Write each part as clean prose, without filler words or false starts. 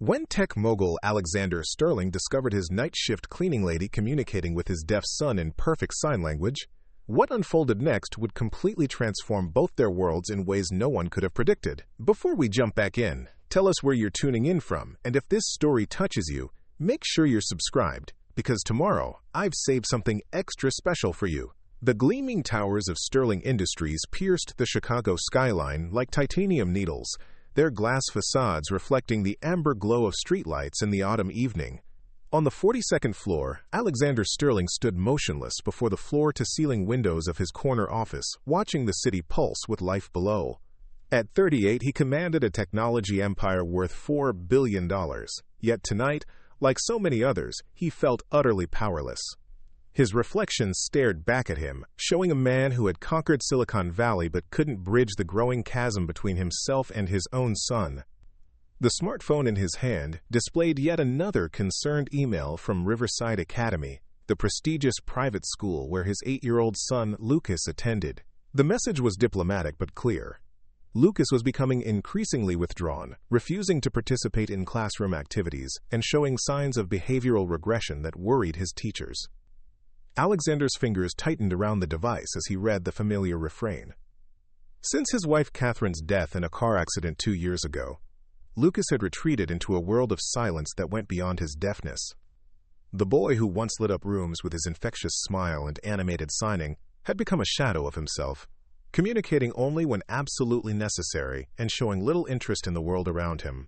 When tech mogul Alexander Sterling discovered his night shift cleaning lady communicating with his deaf son in perfect sign language, what unfolded next would completely transform both their worlds in ways no one could have predicted. Before we jump back in, tell us where you're tuning in from, and if this story touches you, make sure you're subscribed, because tomorrow I've saved something extra special for you. The gleaming towers of Sterling Industries pierced the Chicago skyline like titanium needles, their glass facades reflecting the amber glow of streetlights in the autumn evening. On the 42nd floor, Alexander Sterling stood motionless before the floor-to-ceiling windows of his corner office, watching the city pulse with life below. At 38, he commanded a technology empire worth $4 billion. Yet tonight, like so many others, he felt utterly powerless. His reflection stared back at him, showing a man who had conquered Silicon Valley but couldn't bridge the growing chasm between himself and his own son. The smartphone in his hand displayed yet another concerned email from Riverside Academy, the prestigious private school where his 8-year-old son Lucas attended. The message was diplomatic but clear. Lucas was becoming increasingly withdrawn, refusing to participate in classroom activities and showing signs of behavioral regression that worried his teachers. Alexander's fingers tightened around the device as he read the familiar refrain. Since his wife Catherine's death in a car accident 2 years ago, Lucas had retreated into a world of silence that went beyond his deafness. The boy who once lit up rooms with his infectious smile and animated signing had become a shadow of himself, communicating only when absolutely necessary and showing little interest in the world around him.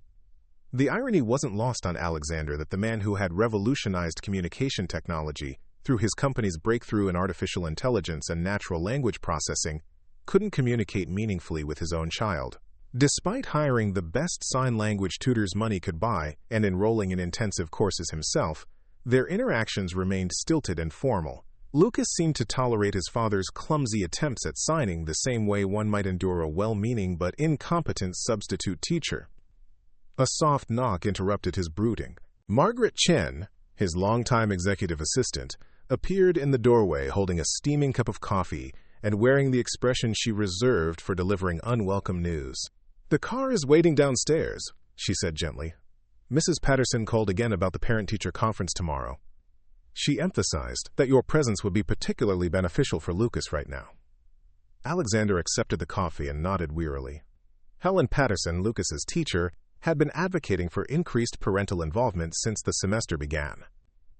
The irony wasn't lost on Alexander that the man who had revolutionized communication technology through his company's breakthrough in artificial intelligence and natural language processing couldn't communicate meaningfully with his own child. Despite hiring the best sign language tutors money could buy and enrolling in intensive courses himself, their interactions remained stilted and formal. Lucas seemed to tolerate his father's clumsy attempts at signing the same way one might endure a well-meaning but incompetent substitute teacher. A soft knock interrupted his brooding. Margaret Chen, his longtime executive assistant, appeared in the doorway holding a steaming cup of coffee and wearing the expression she reserved for delivering unwelcome news. "The car is waiting downstairs," she said gently. "Mrs. Patterson called again about the parent-teacher conference tomorrow. She emphasized that your presence would be particularly beneficial for Lucas right now." Alexander accepted the coffee and nodded wearily. Helen Patterson, Lucas's teacher, had been advocating for increased parental involvement since the semester began.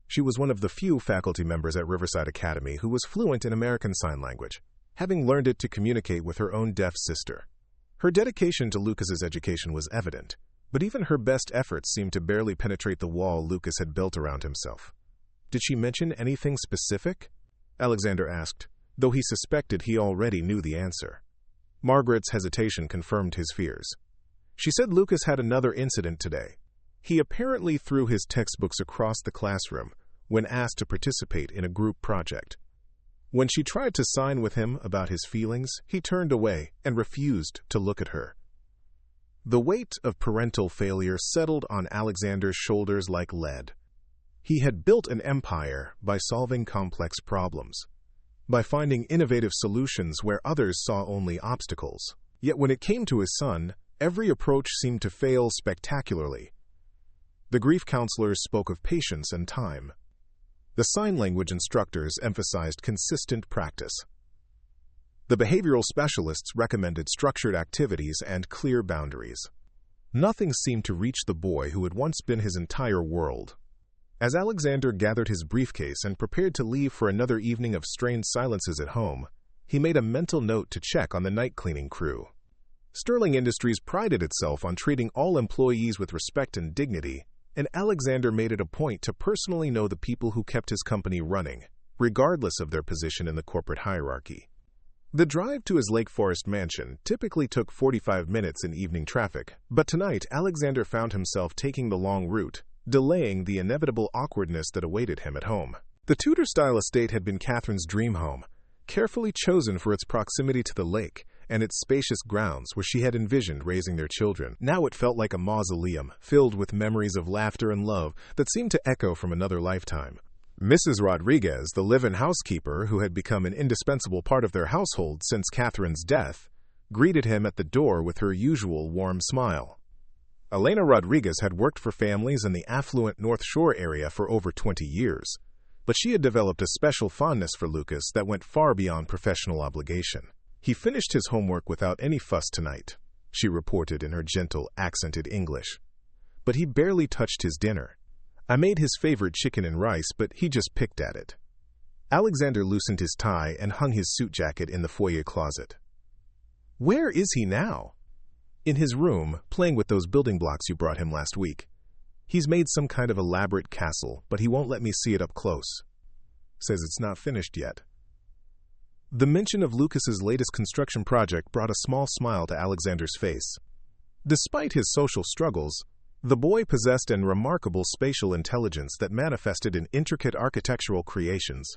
She was one of the few faculty members at Riverside Academy who was fluent in American Sign Language, having learned it to communicate with her own deaf sister. Her dedication to Lucas's education was evident, but even her best efforts seemed to barely penetrate the wall Lucas had built around himself. "Did she mention anything specific?" Alexander asked, though he suspected he already knew the answer. Margaret's hesitation confirmed his fears. She said Lucas had another incident today. He apparently threw his textbooks across the classroom when asked to participate in a group project. When she tried to sign with him about his feelings, he turned away and refused to look at her. The weight of parental failure settled on Alexander's shoulders like lead. He had built an empire by solving complex problems, by finding innovative solutions where others saw only obstacles. Yet when it came to his son, every approach seemed to fail spectacularly. The grief counselors spoke of patience and time. The sign language instructors emphasized consistent practice. The behavioral specialists recommended structured activities and clear boundaries. Nothing seemed to reach the boy who had once been his entire world. As Alexander gathered his briefcase and prepared to leave for another evening of strained silences at home, he made a mental note to check on the night cleaning crew. Sterling Industries prided itself on treating all employees with respect and dignity, and Alexander made it a point to personally know the people who kept his company running, regardless of their position in the corporate hierarchy. The drive to his Lake Forest mansion typically took 45 minutes in evening traffic, but tonight Alexander found himself taking the long route, delaying the inevitable awkwardness that awaited him at home. The Tudor-style estate had been Catherine's dream home, carefully chosen for its proximity to the lake and its spacious grounds where she had envisioned raising their children. Now it felt like a mausoleum, filled with memories of laughter and love that seemed to echo from another lifetime. Mrs. Rodriguez, the live-in housekeeper who had become an indispensable part of their household since Catherine's death, greeted him at the door with her usual warm smile. Elena Rodriguez had worked for families in the affluent North Shore area for over 20 years, but she had developed a special fondness for Lucas that went far beyond professional obligation. "He finished his homework without any fuss tonight," she reported in her gentle, accented English. "But he barely touched his dinner. I made his favorite chicken and rice, but he just picked at it." Alexander loosened his tie and hung his suit jacket in the foyer closet. "Where is he now?" "In his room, playing with those building blocks you brought him last week. He's made some kind of elaborate castle, but he won't let me see it up close. Says it's not finished yet." The mention of Lucas's latest construction project brought a small smile to Alexander's face. Despite his social struggles, the boy possessed an remarkable spatial intelligence that manifested in intricate architectural creations.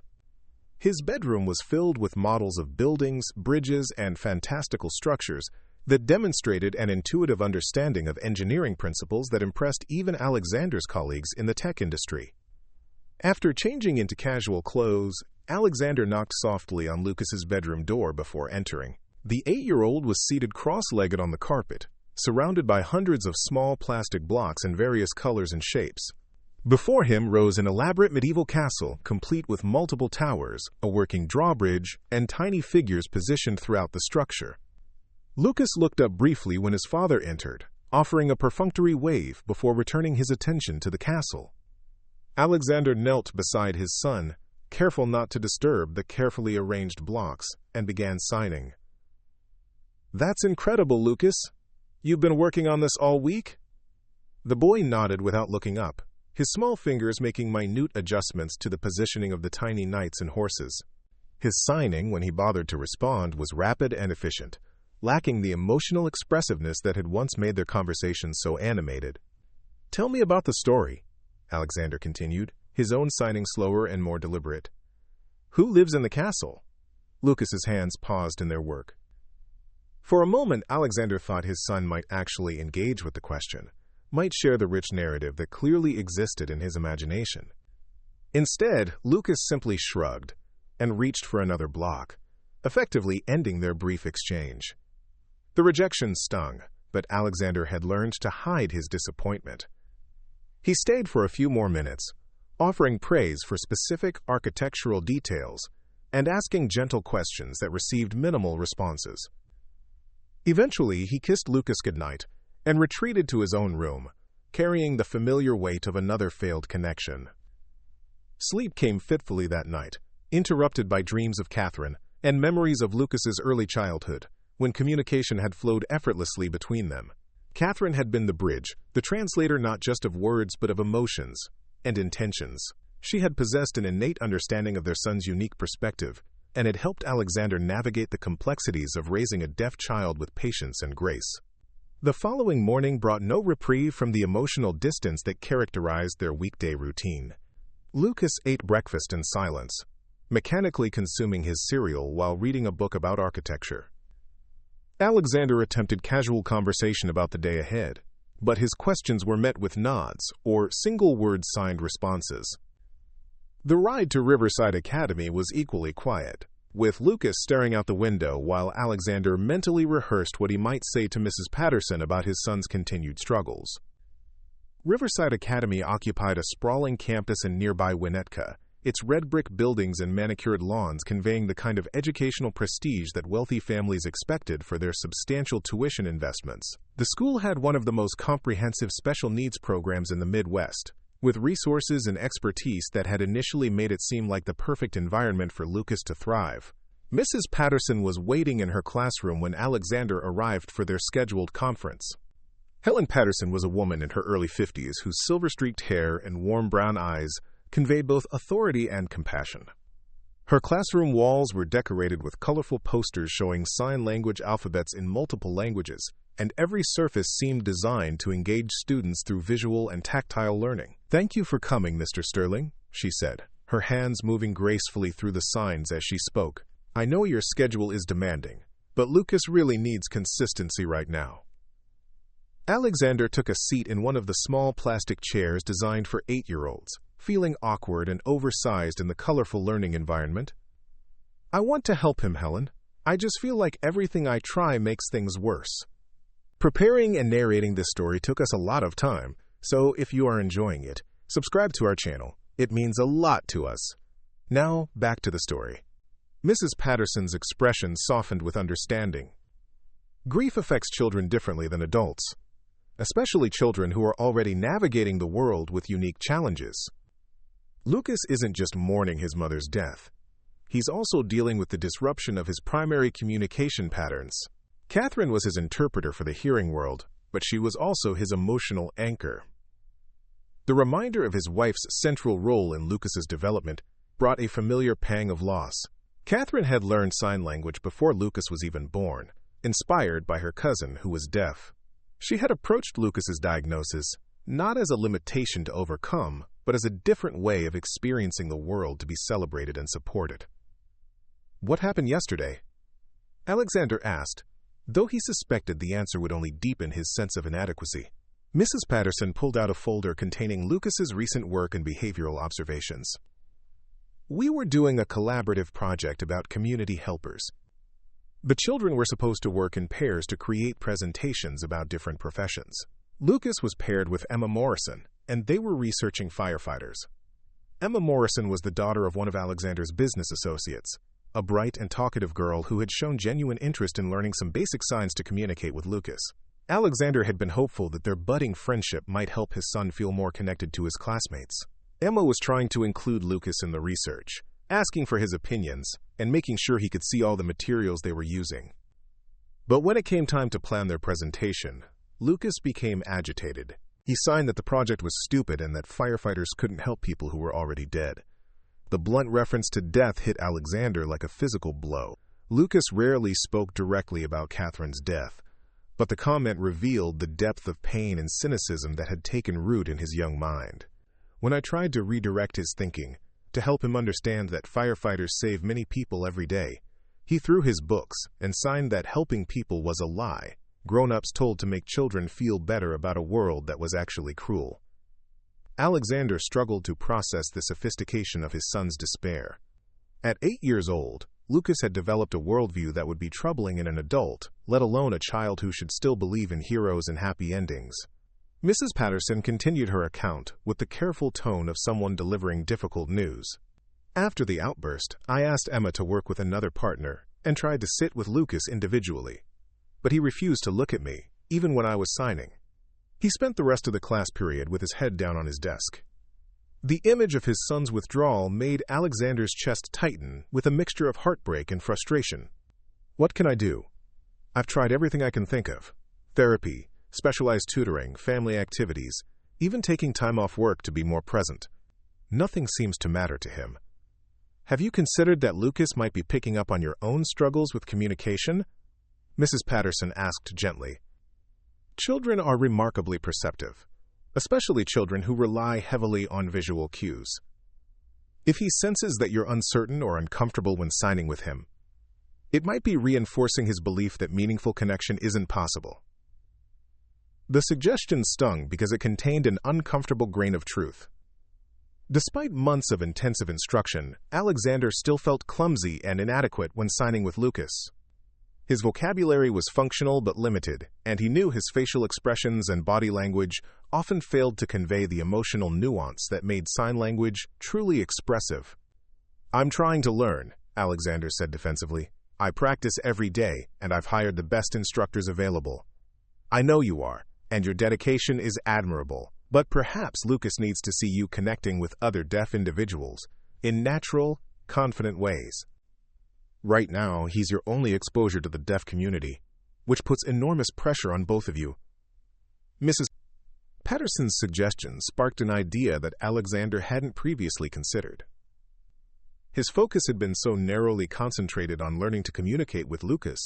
His bedroom was filled with models of buildings, bridges, and fantastical structures that demonstrated an intuitive understanding of engineering principles that impressed even Alexander's colleagues in the tech industry. After changing into casual clothes, Alexander knocked softly on Lucas's bedroom door before entering. The 8-year-old was seated cross-legged on the carpet, surrounded by hundreds of small plastic blocks in various colors and shapes. Before him rose an elaborate medieval castle, complete with multiple towers, a working drawbridge, and tiny figures positioned throughout the structure. Lucas looked up briefly when his father entered, offering a perfunctory wave before returning his attention to the castle. Alexander knelt beside his son, careful not to disturb the carefully arranged blocks, and began signing. "That's incredible, Lucas. You've been working on this all week?" The boy nodded without looking up, his small fingers making minute adjustments to the positioning of the tiny knights and horses. His signing, when he bothered to respond, was rapid and efficient, lacking the emotional expressiveness that had once made their conversations so animated. "Tell me about the story," Alexander continued, his own signing slower and more deliberate. "Who lives in the castle?" Lucas's hands paused in their work. For a moment, Alexander thought his son might actually engage with the question, might share the rich narrative that clearly existed in his imagination. Instead, Lucas simply shrugged and reached for another block, effectively ending their brief exchange. The rejection stung, but Alexander had learned to hide his disappointment. He stayed for a few more minutes, offering praise for specific architectural details and asking gentle questions that received minimal responses. Eventually, he kissed Lucas goodnight and retreated to his own room, carrying the familiar weight of another failed connection. Sleep came fitfully that night, interrupted by dreams of Catherine and memories of Lucas's early childhood, when communication had flowed effortlessly between them. Catherine had been the bridge, the translator not just of words but of emotions and intentions. She had possessed an innate understanding of their son's unique perspective, and had helped Alexander navigate the complexities of raising a deaf child with patience and grace. The following morning brought no reprieve from the emotional distance that characterized their weekday routine. Lucas ate breakfast in silence, mechanically consuming his cereal while reading a book about architecture. Alexander attempted casual conversation about the day ahead, but his questions were met with nods or single-word signed responses. The ride to Riverside Academy was equally quiet, with Lucas staring out the window while Alexander mentally rehearsed what he might say to Mrs. Patterson about his son's continued struggles. Riverside Academy occupied a sprawling campus in nearby Winnetka, its red brick buildings and manicured lawns conveying the kind of educational prestige that wealthy families expected for their substantial tuition investments. The school had one of the most comprehensive special needs programs in the Midwest, with resources and expertise that had initially made it seem like the perfect environment for Lucas to thrive. Mrs. Patterson was waiting in her classroom when Alexander arrived for their scheduled conference. Helen Patterson was a woman in her early 50s whose silver-streaked hair and warm brown eyes conveyed both authority and compassion. Her classroom walls were decorated with colorful posters showing sign language alphabets in multiple languages, and every surface seemed designed to engage students through visual and tactile learning. "Thank you for coming, Mr. Sterling," she said, her hands moving gracefully through the signs as she spoke. "I know your schedule is demanding, but Lucas really needs consistency right now." Alexander took a seat in one of the small plastic chairs designed for 8-year-olds, feeling awkward and oversized in the colorful learning environment. "I want to help him, Helen. I just feel like everything I try makes things worse." Preparing and narrating this story took us a lot of time, so if you are enjoying it, subscribe to our channel. It means a lot to us. Now, back to the story. Mrs. Patterson's expression softened with understanding. Grief affects children differently than adults, especially children who are already navigating the world with unique challenges. Lucas isn't just mourning his mother's death. He's also dealing with the disruption of his primary communication patterns. Catherine was his interpreter for the hearing world, but she was also his emotional anchor. The reminder of his wife's central role in Lucas's development brought a familiar pang of loss. Catherine had learned sign language before Lucas was even born, inspired by her cousin who was deaf. She had approached Lucas's diagnosis not as a limitation to overcome, but as a different way of experiencing the world to be celebrated and supported. "What happened yesterday?" Alexander asked, though he suspected the answer would only deepen his sense of inadequacy. Mrs. Patterson pulled out a folder containing Lucas's recent work and behavioral observations. "We were doing a collaborative project about community helpers. The children were supposed to work in pairs to create presentations about different professions. Lucas was paired with Emma Morrison, and they were researching firefighters. Emma Morrison was the daughter of one of Alexander's business associates, a bright and talkative girl who had shown genuine interest in learning some basic signs to communicate with Lucas. Alexander had been hopeful that their budding friendship might help his son feel more connected to his classmates. Emma was trying to include Lucas in the research, asking for his opinions, and making sure he could see all the materials they were using. But when it came time to plan their presentation, Lucas became agitated. He signed that the project was stupid and that firefighters couldn't help people who were already dead. The blunt reference to death hit Alexander like a physical blow. Lucas rarely spoke directly about Catherine's death, but the comment revealed the depth of pain and cynicism that had taken root in his young mind. When I tried to redirect his thinking, to help him understand that firefighters save many people every day, he threw his books and signed that helping people was a lie, grown-ups told to make children feel better about a world that was actually cruel. Alexander struggled to process the sophistication of his son's despair. At 8 years old, Lucas had developed a worldview that would be troubling in an adult, let alone a child who should still believe in heroes and happy endings. Mrs. Patterson continued her account with the careful tone of someone delivering difficult news. After the outburst, I asked Emma to work with another partner and tried to sit with Lucas individually, but he refused to look at me, even when I was signing. He spent the rest of the class period with his head down on his desk. The image of his son's withdrawal made Alexander's chest tighten with a mixture of heartbreak and frustration. "What can I do? I've tried everything I can think of. Therapy, specialized tutoring, family activities, even taking time off work to be more present. Nothing seems to matter to him. Have you considered that Lucas might be picking up on your own struggles with communication?" Mrs. Patterson asked gently. Children are remarkably perceptive, especially children who rely heavily on visual cues. If he senses that you're uncertain or uncomfortable when signing with him, it might be reinforcing his belief that meaningful connection isn't possible. The suggestion stung because it contained an uncomfortable grain of truth. Despite months of intensive instruction, Alexander still felt clumsy and inadequate when signing with Lucas. His vocabulary was functional but limited, and he knew his facial expressions and body language often failed to convey the emotional nuance that made sign language truly expressive. "I'm trying to learn," Alexander said defensively. "I practice every day, and I've hired the best instructors available." "I know you are, and your dedication is admirable, but perhaps Lucas needs to see you connecting with other deaf individuals in natural, confident ways. Right now, he's your only exposure to the deaf community, which puts enormous pressure on both of you." Mrs. Patterson's suggestion sparked an idea that Alexander hadn't previously considered. His focus had been so narrowly concentrated on learning to communicate with Lucas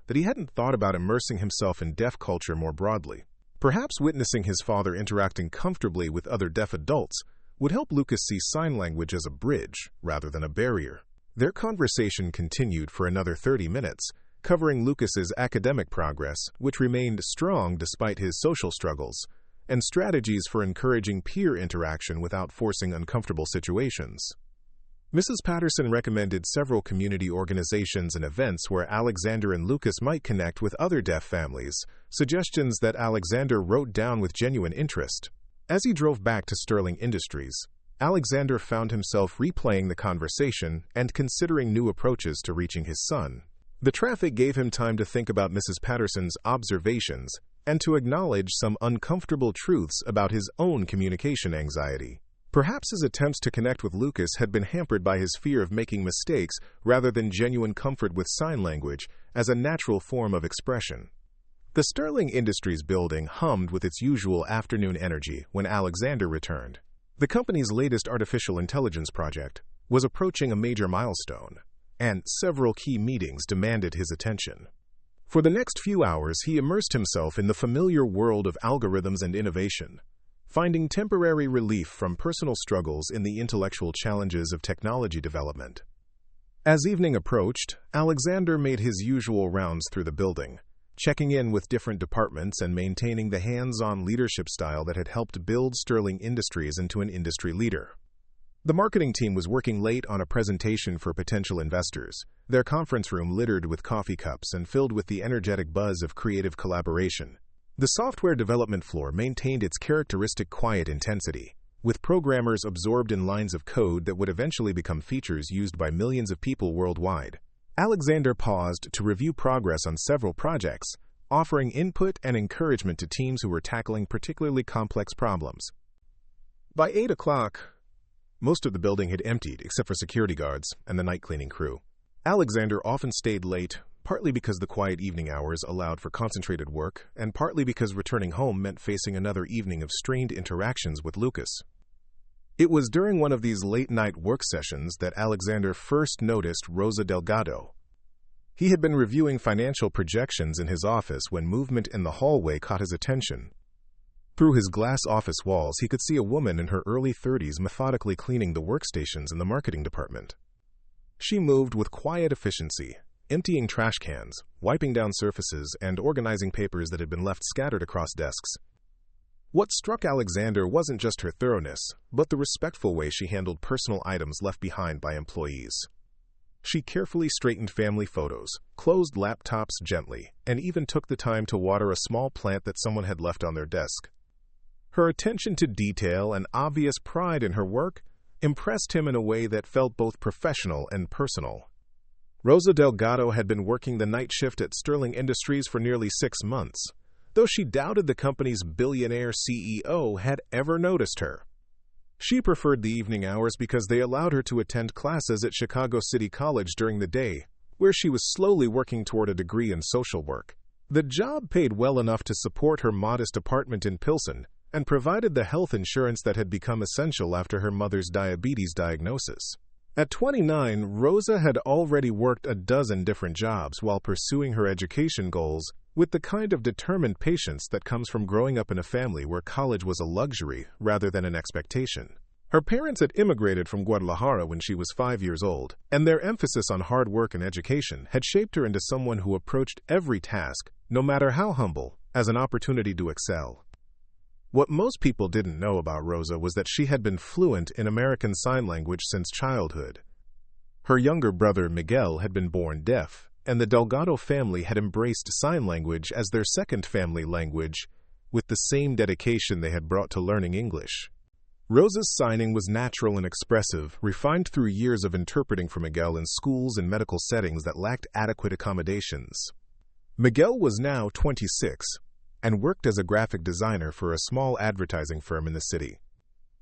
that he hadn't thought about immersing himself in deaf culture more broadly. Perhaps witnessing his father interacting comfortably with other deaf adults would help Lucas see sign language as a bridge rather than a barrier. Their conversation continued for another 30 minutes, covering Lucas's academic progress, which remained strong despite his social struggles, and strategies for encouraging peer interaction without forcing uncomfortable situations. Mrs. Patterson recommended several community organizations and events where Alexander and Lucas might connect with other deaf families, suggestions that Alexander wrote down with genuine interest. As he drove back to Sterling Industries, Alexander found himself replaying the conversation and considering new approaches to reaching his son. The traffic gave him time to think about Mrs. Patterson's observations and to acknowledge some uncomfortable truths about his own communication anxiety. Perhaps his attempts to connect with Lucas had been hampered by his fear of making mistakes rather than genuine comfort with sign language as a natural form of expression. The Sterling Industries building hummed with its usual afternoon energy when Alexander returned. The company's latest artificial intelligence project was approaching a major milestone, and several key meetings demanded his attention. For the next few hours, he immersed himself in the familiar world of algorithms and innovation, finding temporary relief from personal struggles in the intellectual challenges of technology development. As evening approached, Alexander made his usual rounds through the building, checking in with different departments and maintaining the hands-on leadership style that had helped build Sterling Industries into an industry leader. The marketing team was working late on a presentation for potential investors, their conference room littered with coffee cups and filled with the energetic buzz of creative collaboration. The software development floor maintained its characteristic quiet intensity, with programmers absorbed in lines of code that would eventually become features used by millions of people worldwide. Alexander paused to review progress on several projects, offering input and encouragement to teams who were tackling particularly complex problems. By 8 o'clock, most of the building had emptied except for security guards and the night cleaning crew. Alexander often stayed late, partly because the quiet evening hours allowed for concentrated work, and partly because returning home meant facing another evening of strained interactions with Lucas. It was during one of these late-night work sessions that Alexander first noticed Rosa Delgado. He had been reviewing financial projections in his office when movement in the hallway caught his attention. Through his glass office walls, he could see a woman in her early 30s methodically cleaning the workstations in the marketing department. She moved with quiet efficiency, emptying trash cans, wiping down surfaces, and organizing papers that had been left scattered across desks. What struck Alexander wasn't just her thoroughness, but the respectful way she handled personal items left behind by employees. She carefully straightened family photos, closed laptops gently, and even took the time to water a small plant that someone had left on their desk. Her attention to detail and obvious pride in her work impressed him in a way that felt both professional and personal. Rosa Delgado had been working the night shift at Sterling Industries for nearly 6 months, though she doubted the company's billionaire CEO had ever noticed her. She preferred the evening hours because they allowed her to attend classes at Chicago City College during the day, where she was slowly working toward a degree in social work. The job paid well enough to support her modest apartment in Pilsen and provided the health insurance that had become essential after her mother's diabetes diagnosis. At 29, Rosa had already worked a dozen different jobs while pursuing her education goals with the kind of determined patience that comes from growing up in a family where college was a luxury rather than an expectation. Her parents had immigrated from Guadalajara when she was 5 years old, and their emphasis on hard work and education had shaped her into someone who approached every task, no matter how humble, as an opportunity to excel. What most people didn't know about Rosa was that she had been fluent in American Sign Language since childhood. Her younger brother Miguel had been born deaf, and the Delgado family had embraced sign language as their second family language, with the same dedication they had brought to learning English. Rosa's signing was natural and expressive, refined through years of interpreting for Miguel in schools and medical settings that lacked adequate accommodations. Miguel was now 26, and worked as a graphic designer for a small advertising firm in the city.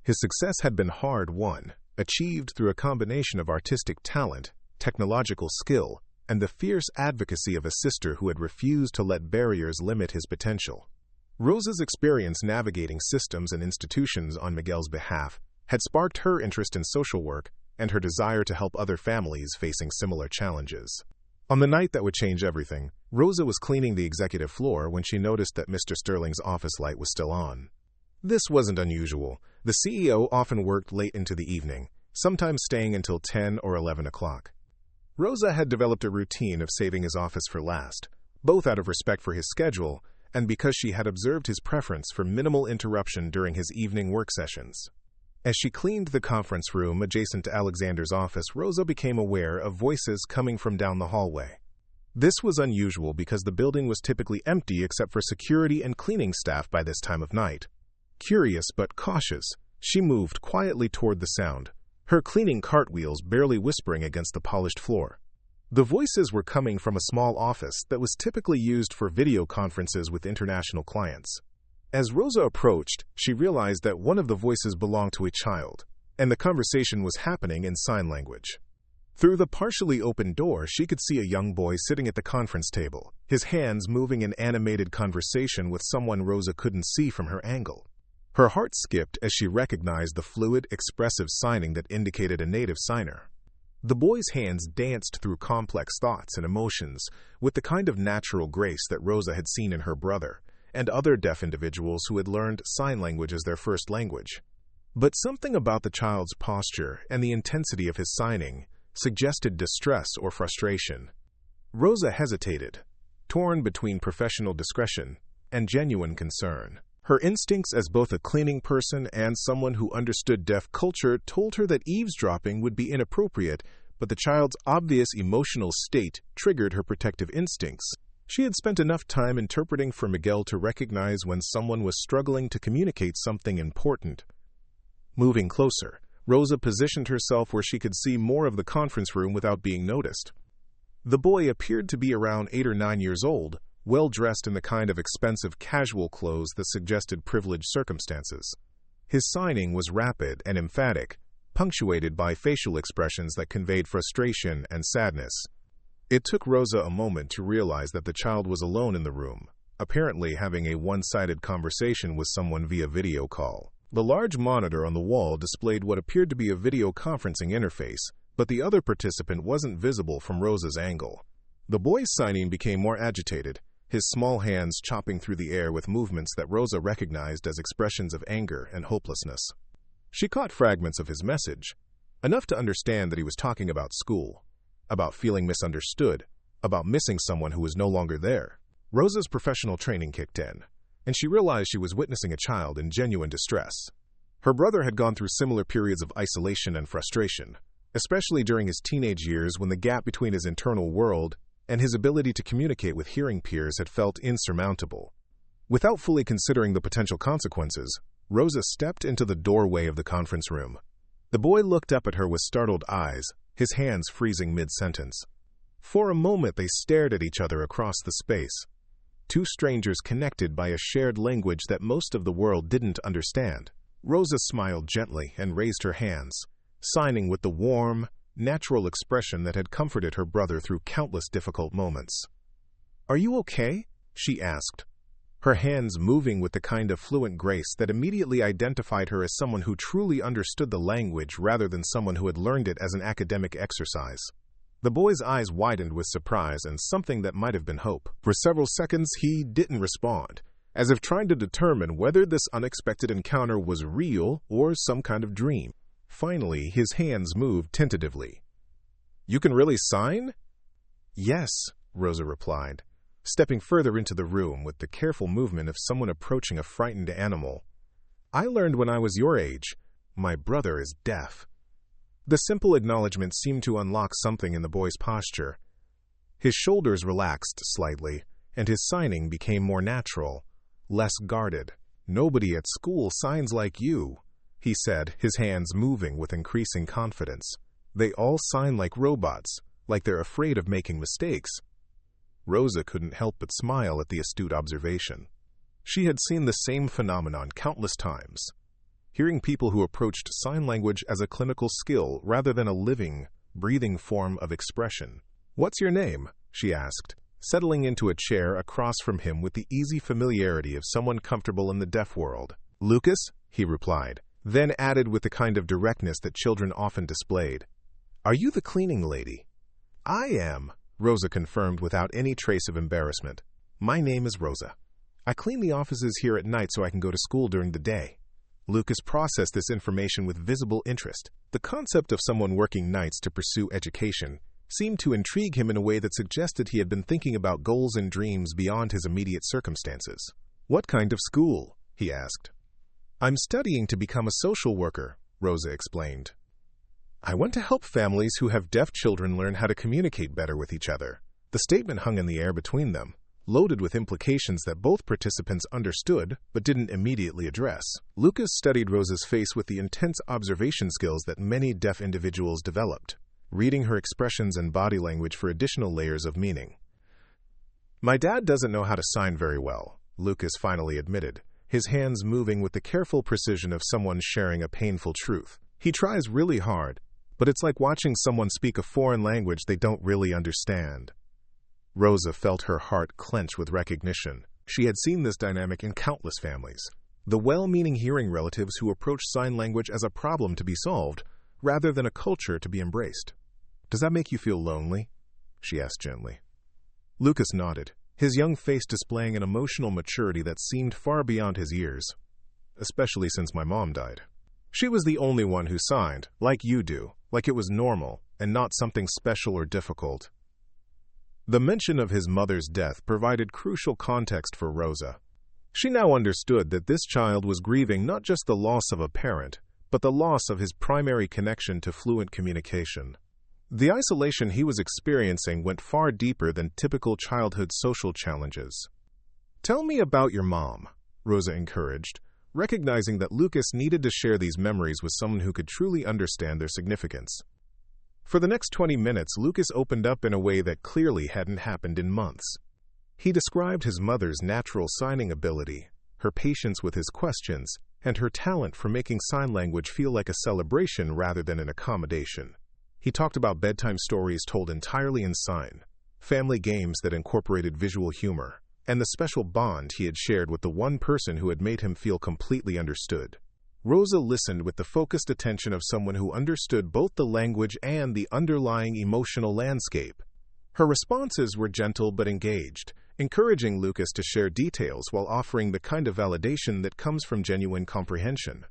His success had been hard-won, achieved through a combination of artistic talent, technological skill, and the fierce advocacy of a sister who had refused to let barriers limit his potential. Rosa's experience navigating systems and institutions on Miguel's behalf had sparked her interest in social work and her desire to help other families facing similar challenges. On the night that would change everything, Rosa was cleaning the executive floor when she noticed that Mr. Sterling's office light was still on. This wasn't unusual. The CEO often worked late into the evening, sometimes staying until 10 or 11 o'clock. Rosa had developed a routine of saving his office for last, both out of respect for his schedule and because she had observed his preference for minimal interruption during his evening work sessions. As she cleaned the conference room adjacent to Alexander's office, Rosa became aware of voices coming from down the hallway. This was unusual because the building was typically empty except for security and cleaning staff by this time of night. Curious but cautious, she moved quietly toward the sound, her cleaning cartwheels barely whispering against the polished floor. The voices were coming from a small office that was typically used for video conferences with international clients. As Rosa approached, she realized that one of the voices belonged to a child, and the conversation was happening in sign language. Through the partially open door, she could see a young boy sitting at the conference table, his hands moving in animated conversation with someone Rosa couldn't see from her angle. Her heart skipped as she recognized the fluid, expressive signing that indicated a native signer. The boy's hands danced through complex thoughts and emotions with the kind of natural grace that Rosa had seen in her brother and other deaf individuals who had learned sign language as their first language. But something about the child's posture and the intensity of his signing suggested distress or frustration. Rosa hesitated, torn between professional discretion and genuine concern. Her instincts as both a cleaning person and someone who understood deaf culture told her that eavesdropping would be inappropriate, but the child's obvious emotional state triggered her protective instincts. She had spent enough time interpreting for Miguel to recognize when someone was struggling to communicate something important. Moving closer, Rosa positioned herself where she could see more of the conference room without being noticed. The boy appeared to be around 8 or 9 years old, well-dressed in the kind of expensive casual clothes that suggested privileged circumstances. His signing was rapid and emphatic, punctuated by facial expressions that conveyed frustration and sadness. It took Rosa a moment to realize that the child was alone in the room, apparently having a one-sided conversation with someone via video call. The large monitor on the wall displayed what appeared to be a video conferencing interface, but the other participant wasn't visible from Rosa's angle. The boy's signing became more agitated, his small hands chopping through the air with movements that Rosa recognized as expressions of anger and hopelessness. She caught fragments of his message, enough to understand that he was talking about school, about feeling misunderstood, about missing someone who was no longer there. Rosa's professional training kicked in, and she realized she was witnessing a child in genuine distress. Her brother had gone through similar periods of isolation and frustration, especially during his teenage years when the gap between his internal world and his ability to communicate with hearing peers had felt insurmountable. Without fully considering the potential consequences, Rosa stepped into the doorway of the conference room. The boy looked up at her with startled eyes, his hands freezing mid-sentence. For a moment they stared at each other across the space, two strangers connected by a shared language that most of the world didn't understand. Rosa smiled gently and raised her hands, signing with the warm, natural expression that had comforted her brother through countless difficult moments. "Are you okay?" she asked, her hands moving with the kind of fluent grace that immediately identified her as someone who truly understood the language rather than someone who had learned it as an academic exercise. The boy's eyes widened with surprise and something that might have been hope. For several seconds, he didn't respond, as if trying to determine whether this unexpected encounter was real or some kind of dream. Finally, his hands moved tentatively. "You can really sign?" "Yes," Rosa replied, stepping further into the room with the careful movement of someone approaching a frightened animal. "I learned when I was your age. My brother is deaf." The simple acknowledgement seemed to unlock something in the boy's posture. His shoulders relaxed slightly, and his signing became more natural, less guarded. "Nobody at school signs like you," he said, his hands moving with increasing confidence. "They all sign like robots, like they're afraid of making mistakes." Rosa couldn't help but smile at the astute observation. She had seen the same phenomenon countless times, hearing people who approached sign language as a clinical skill rather than a living, breathing form of expression. "What's your name?" she asked, settling into a chair across from him with the easy familiarity of someone comfortable in the deaf world. "Lucas," he replied, then added with the kind of directness that children often displayed, "Are you the cleaning lady?" "I am," Rosa confirmed without any trace of embarrassment. "My name is Rosa. I clean the offices here at night so I can go to school during the day." Lucas processed this information with visible interest. The concept of someone working nights to pursue education seemed to intrigue him in a way that suggested he had been thinking about goals and dreams beyond his immediate circumstances. "What kind of school?" he asked. "I'm studying to become a social worker," Rosa explained. "I want to help families who have deaf children learn how to communicate better with each other." The statement hung in the air between them, loaded with implications that both participants understood but didn't immediately address. Lucas studied Rosa's face with the intense observation skills that many deaf individuals developed, reading her expressions and body language for additional layers of meaning. "My dad doesn't know how to sign very well," Lucas finally admitted, his hands moving with the careful precision of someone sharing a painful truth. "He tries really hard, but it's like watching someone speak a foreign language they don't really understand." Rosa felt her heart clench with recognition. She had seen this dynamic in countless families. The well-meaning hearing relatives who approach sign language as a problem to be solved, rather than a culture to be embraced. "Does that make you feel lonely?" she asked gently. Lucas nodded, his young face displaying an emotional maturity that seemed far beyond his years, especially since my mom died. "She was the only one who signed, like you do, like it was normal, and not something special or difficult." The mention of his mother's death provided crucial context for Rosa. She now understood that this child was grieving not just the loss of a parent, but the loss of his primary connection to fluent communication. The isolation he was experiencing went far deeper than typical childhood social challenges. "Tell me about your mom," Rosa encouraged, recognizing that Lucas needed to share these memories with someone who could truly understand their significance. For the next 20 minutes, Lucas opened up in a way that clearly hadn't happened in months. He described his mother's natural signing ability, her patience with his questions, and her talent for making sign language feel like a celebration rather than an accommodation. He talked about bedtime stories told entirely in sign, family games that incorporated visual humor, and the special bond he had shared with the one person who had made him feel completely understood. Rosa listened with the focused attention of someone who understood both the language and the underlying emotional landscape. Her responses were gentle but engaged, encouraging Lucas to share details while offering the kind of validation that comes from genuine comprehension.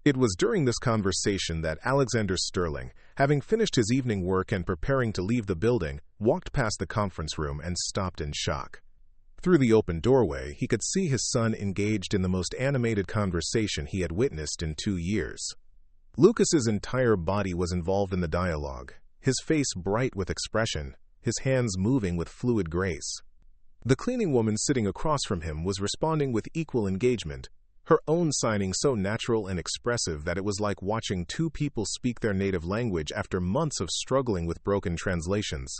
It was during this conversation that Alexander Sterling, having finished his evening work and preparing to leave the building, walked past the conference room and stopped in shock. Through the open doorway, he could see his son engaged in the most animated conversation he had witnessed in 2 years. Lucas's entire body was involved in the dialogue, his face bright with expression, his hands moving with fluid grace. The cleaning woman sitting across from him was responding with equal engagement, her own signing so natural and expressive that it was like watching two people speak their native language after months of struggling with broken translations.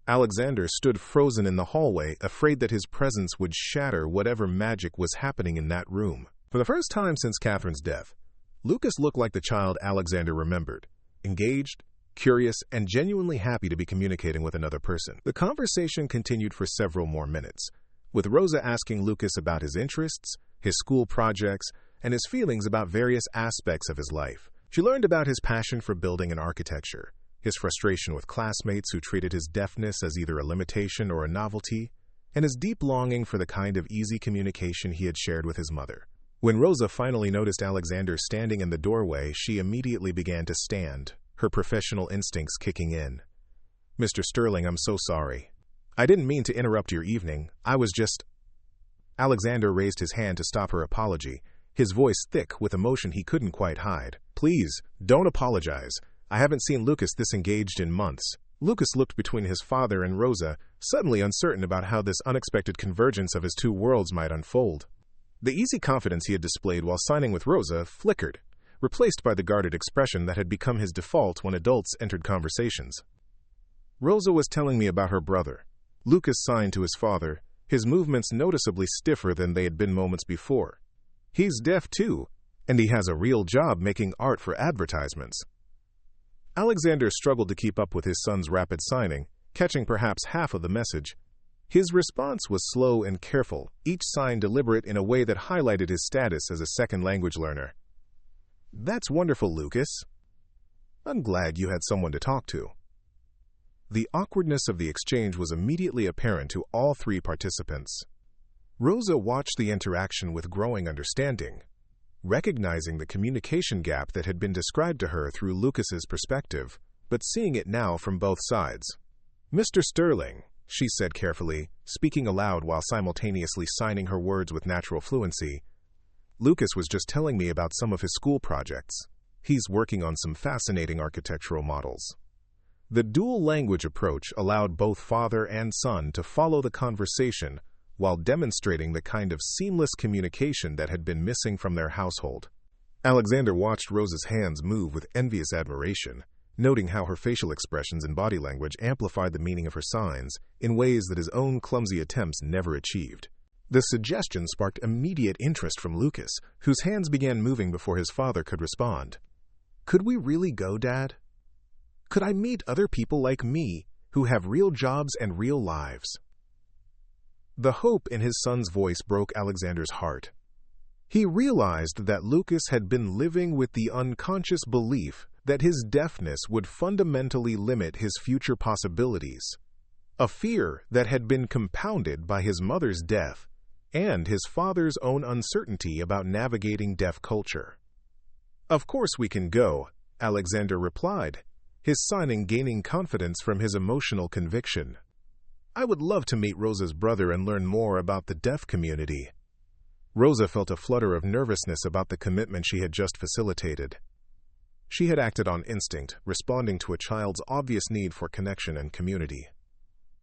Alexander stood frozen in the hallway, afraid that his presence would shatter whatever magic was happening in that room. For the first time since Catherine's death, Lucas looked like the child Alexander remembered, engaged, curious, and genuinely happy to be communicating with another person. The conversation continued for several more minutes, with Rosa asking Lucas about his interests, his school projects, and his feelings about various aspects of his life. She learned about his passion for building and architecture, his frustration with classmates who treated his deafness as either a limitation or a novelty, and his deep longing for the kind of easy communication he had shared with his mother. When Rosa finally noticed Alexander standing in the doorway, she immediately began to stand, her professional instincts kicking in. "Mr. Sterling, I'm so sorry. I didn't mean to interrupt your evening. I was just—" Alexander raised his hand to stop her apology, his voice thick with emotion he couldn't quite hide. "Please, don't apologize. I haven't seen Lucas this engaged in months." Lucas looked between his father and Rosa, suddenly uncertain about how this unexpected convergence of his two worlds might unfold. The easy confidence he had displayed while signing with Rosa flickered, replaced by the guarded expression that had become his default when adults entered conversations. "Rosa was telling me about her brother." Lucas signed to his father, his movements noticeably stiffer than they had been moments before. "He's deaf too, and he has a real job making art for advertisements." Alexander struggled to keep up with his son's rapid signing, catching perhaps half of the message. His response was slow and careful, each sign deliberate in a way that highlighted his status as a second language learner. "That's wonderful, Lucas. I'm glad you had someone to talk to." The awkwardness of the exchange was immediately apparent to all three participants. Rosa watched the interaction with growing understanding, recognizing the communication gap that had been described to her through Lucas's perspective, but seeing it now from both sides. "Mr. Sterling," she said carefully, speaking aloud while simultaneously signing her words with natural fluency, "Lucas was just telling me about some of his school projects. He's working on some fascinating architectural models. The dual language approach allowed both father and son to follow the conversation while demonstrating the kind of seamless communication that had been missing from their household. Alexander watched Rosa's hands move with envious admiration, noting how her facial expressions and body language amplified the meaning of her signs in ways that his own clumsy attempts never achieved. The suggestion sparked immediate interest from Lucas, whose hands began moving before his father could respond. "Could we really go, Dad? Could I meet other people like me who have real jobs and real lives?" The hope in his son's voice broke Alexander's heart. He realized that Lucas had been living with the unconscious belief that his deafness would fundamentally limit his future possibilities, a fear that had been compounded by his mother's death and his father's own uncertainty about navigating deaf culture. "Of course we can go," Alexander replied, his son gaining confidence from his emotional conviction. "I would love to meet Rosa's brother and learn more about the deaf community." Rosa felt a flutter of nervousness about the commitment she had just facilitated. She had acted on instinct, responding to a child's obvious need for connection and community.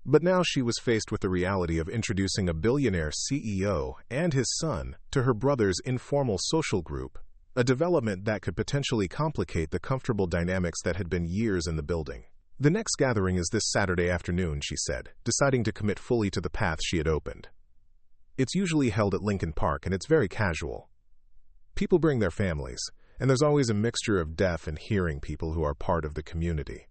But now she was faced with the reality of introducing a billionaire CEO and his son to her brother's informal social group, a development that could potentially complicate the comfortable dynamics that had been years in the building. "The next gathering is this Saturday afternoon," she said, deciding to commit fully to the path she had opened. "It's usually held at Lincoln Park, and it's very casual. People bring their families, and there's always a mixture of deaf and hearing people who are part of the community."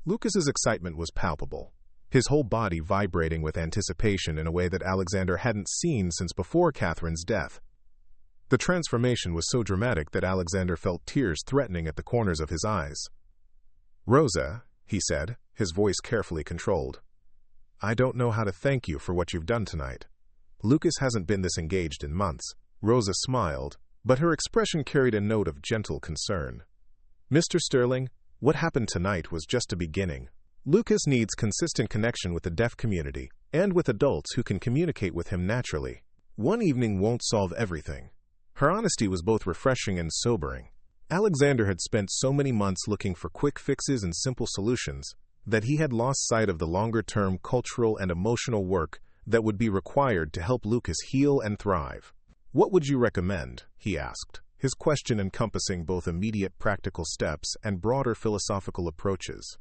Lucas's excitement was palpable, his whole body vibrating with anticipation in a way that Alexander hadn't seen since before Catherine's death. The transformation was so dramatic that Alexander felt tears threatening at the corners of his eyes. "Rosa," he said, his voice carefully controlled, "I don't know how to thank you for what you've done tonight. Lucas hasn't been this engaged in months." Rosa smiled, but her expression carried a note of gentle concern. "Mr. Sterling, what happened tonight was just a beginning. Lucas needs consistent connection with the deaf community and with adults who can communicate with him naturally. One evening won't solve everything." Her honesty was both refreshing and sobering. Alexander had spent so many months looking for quick fixes and simple solutions that he had lost sight of the longer-term cultural and emotional work that would be required to help Lucas heal and thrive. "What would you recommend?" he asked, his question encompassing both immediate practical steps and broader philosophical approaches.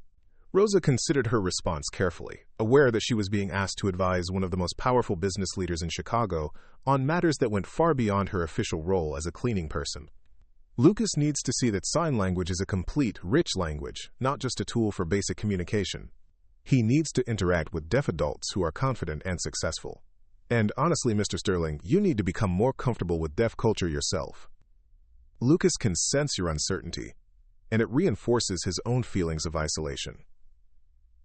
Rosa considered her response carefully, aware that she was being asked to advise one of the most powerful business leaders in Chicago on matters that went far beyond her official role as a cleaning person. "Lucas needs to see that sign language is a complete, rich language, not just a tool for basic communication. He needs to interact with deaf adults who are confident and successful. And honestly, Mr. Sterling, you need to become more comfortable with deaf culture yourself. Lucas can sense your uncertainty, and it reinforces his own feelings of isolation."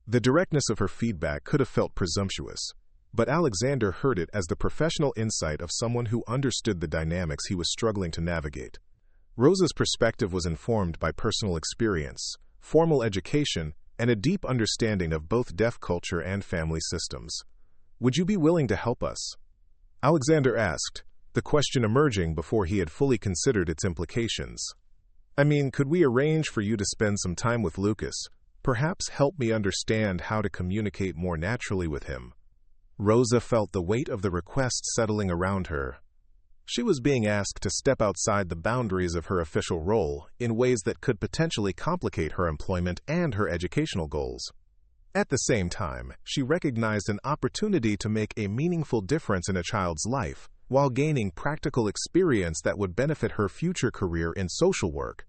The directness of her feedback could have felt presumptuous, but Alexander heard it as the professional insight of someone who understood the dynamics he was struggling to navigate. Rosa's perspective was informed by personal experience, formal education, and a deep understanding of both deaf culture and family systems. "Would you be willing to help us?" Alexander asked, the question emerging before he had fully considered its implications. "I mean, could we arrange for you to spend some time with Lucas? Perhaps help me understand how to communicate more naturally with him." Rosa felt the weight of the request settling around her. She was being asked to step outside the boundaries of her official role in ways that could potentially complicate her employment and her educational goals. At the same time, she recognized an opportunity to make a meaningful difference in a child's life while gaining practical experience that would benefit her future career in social work.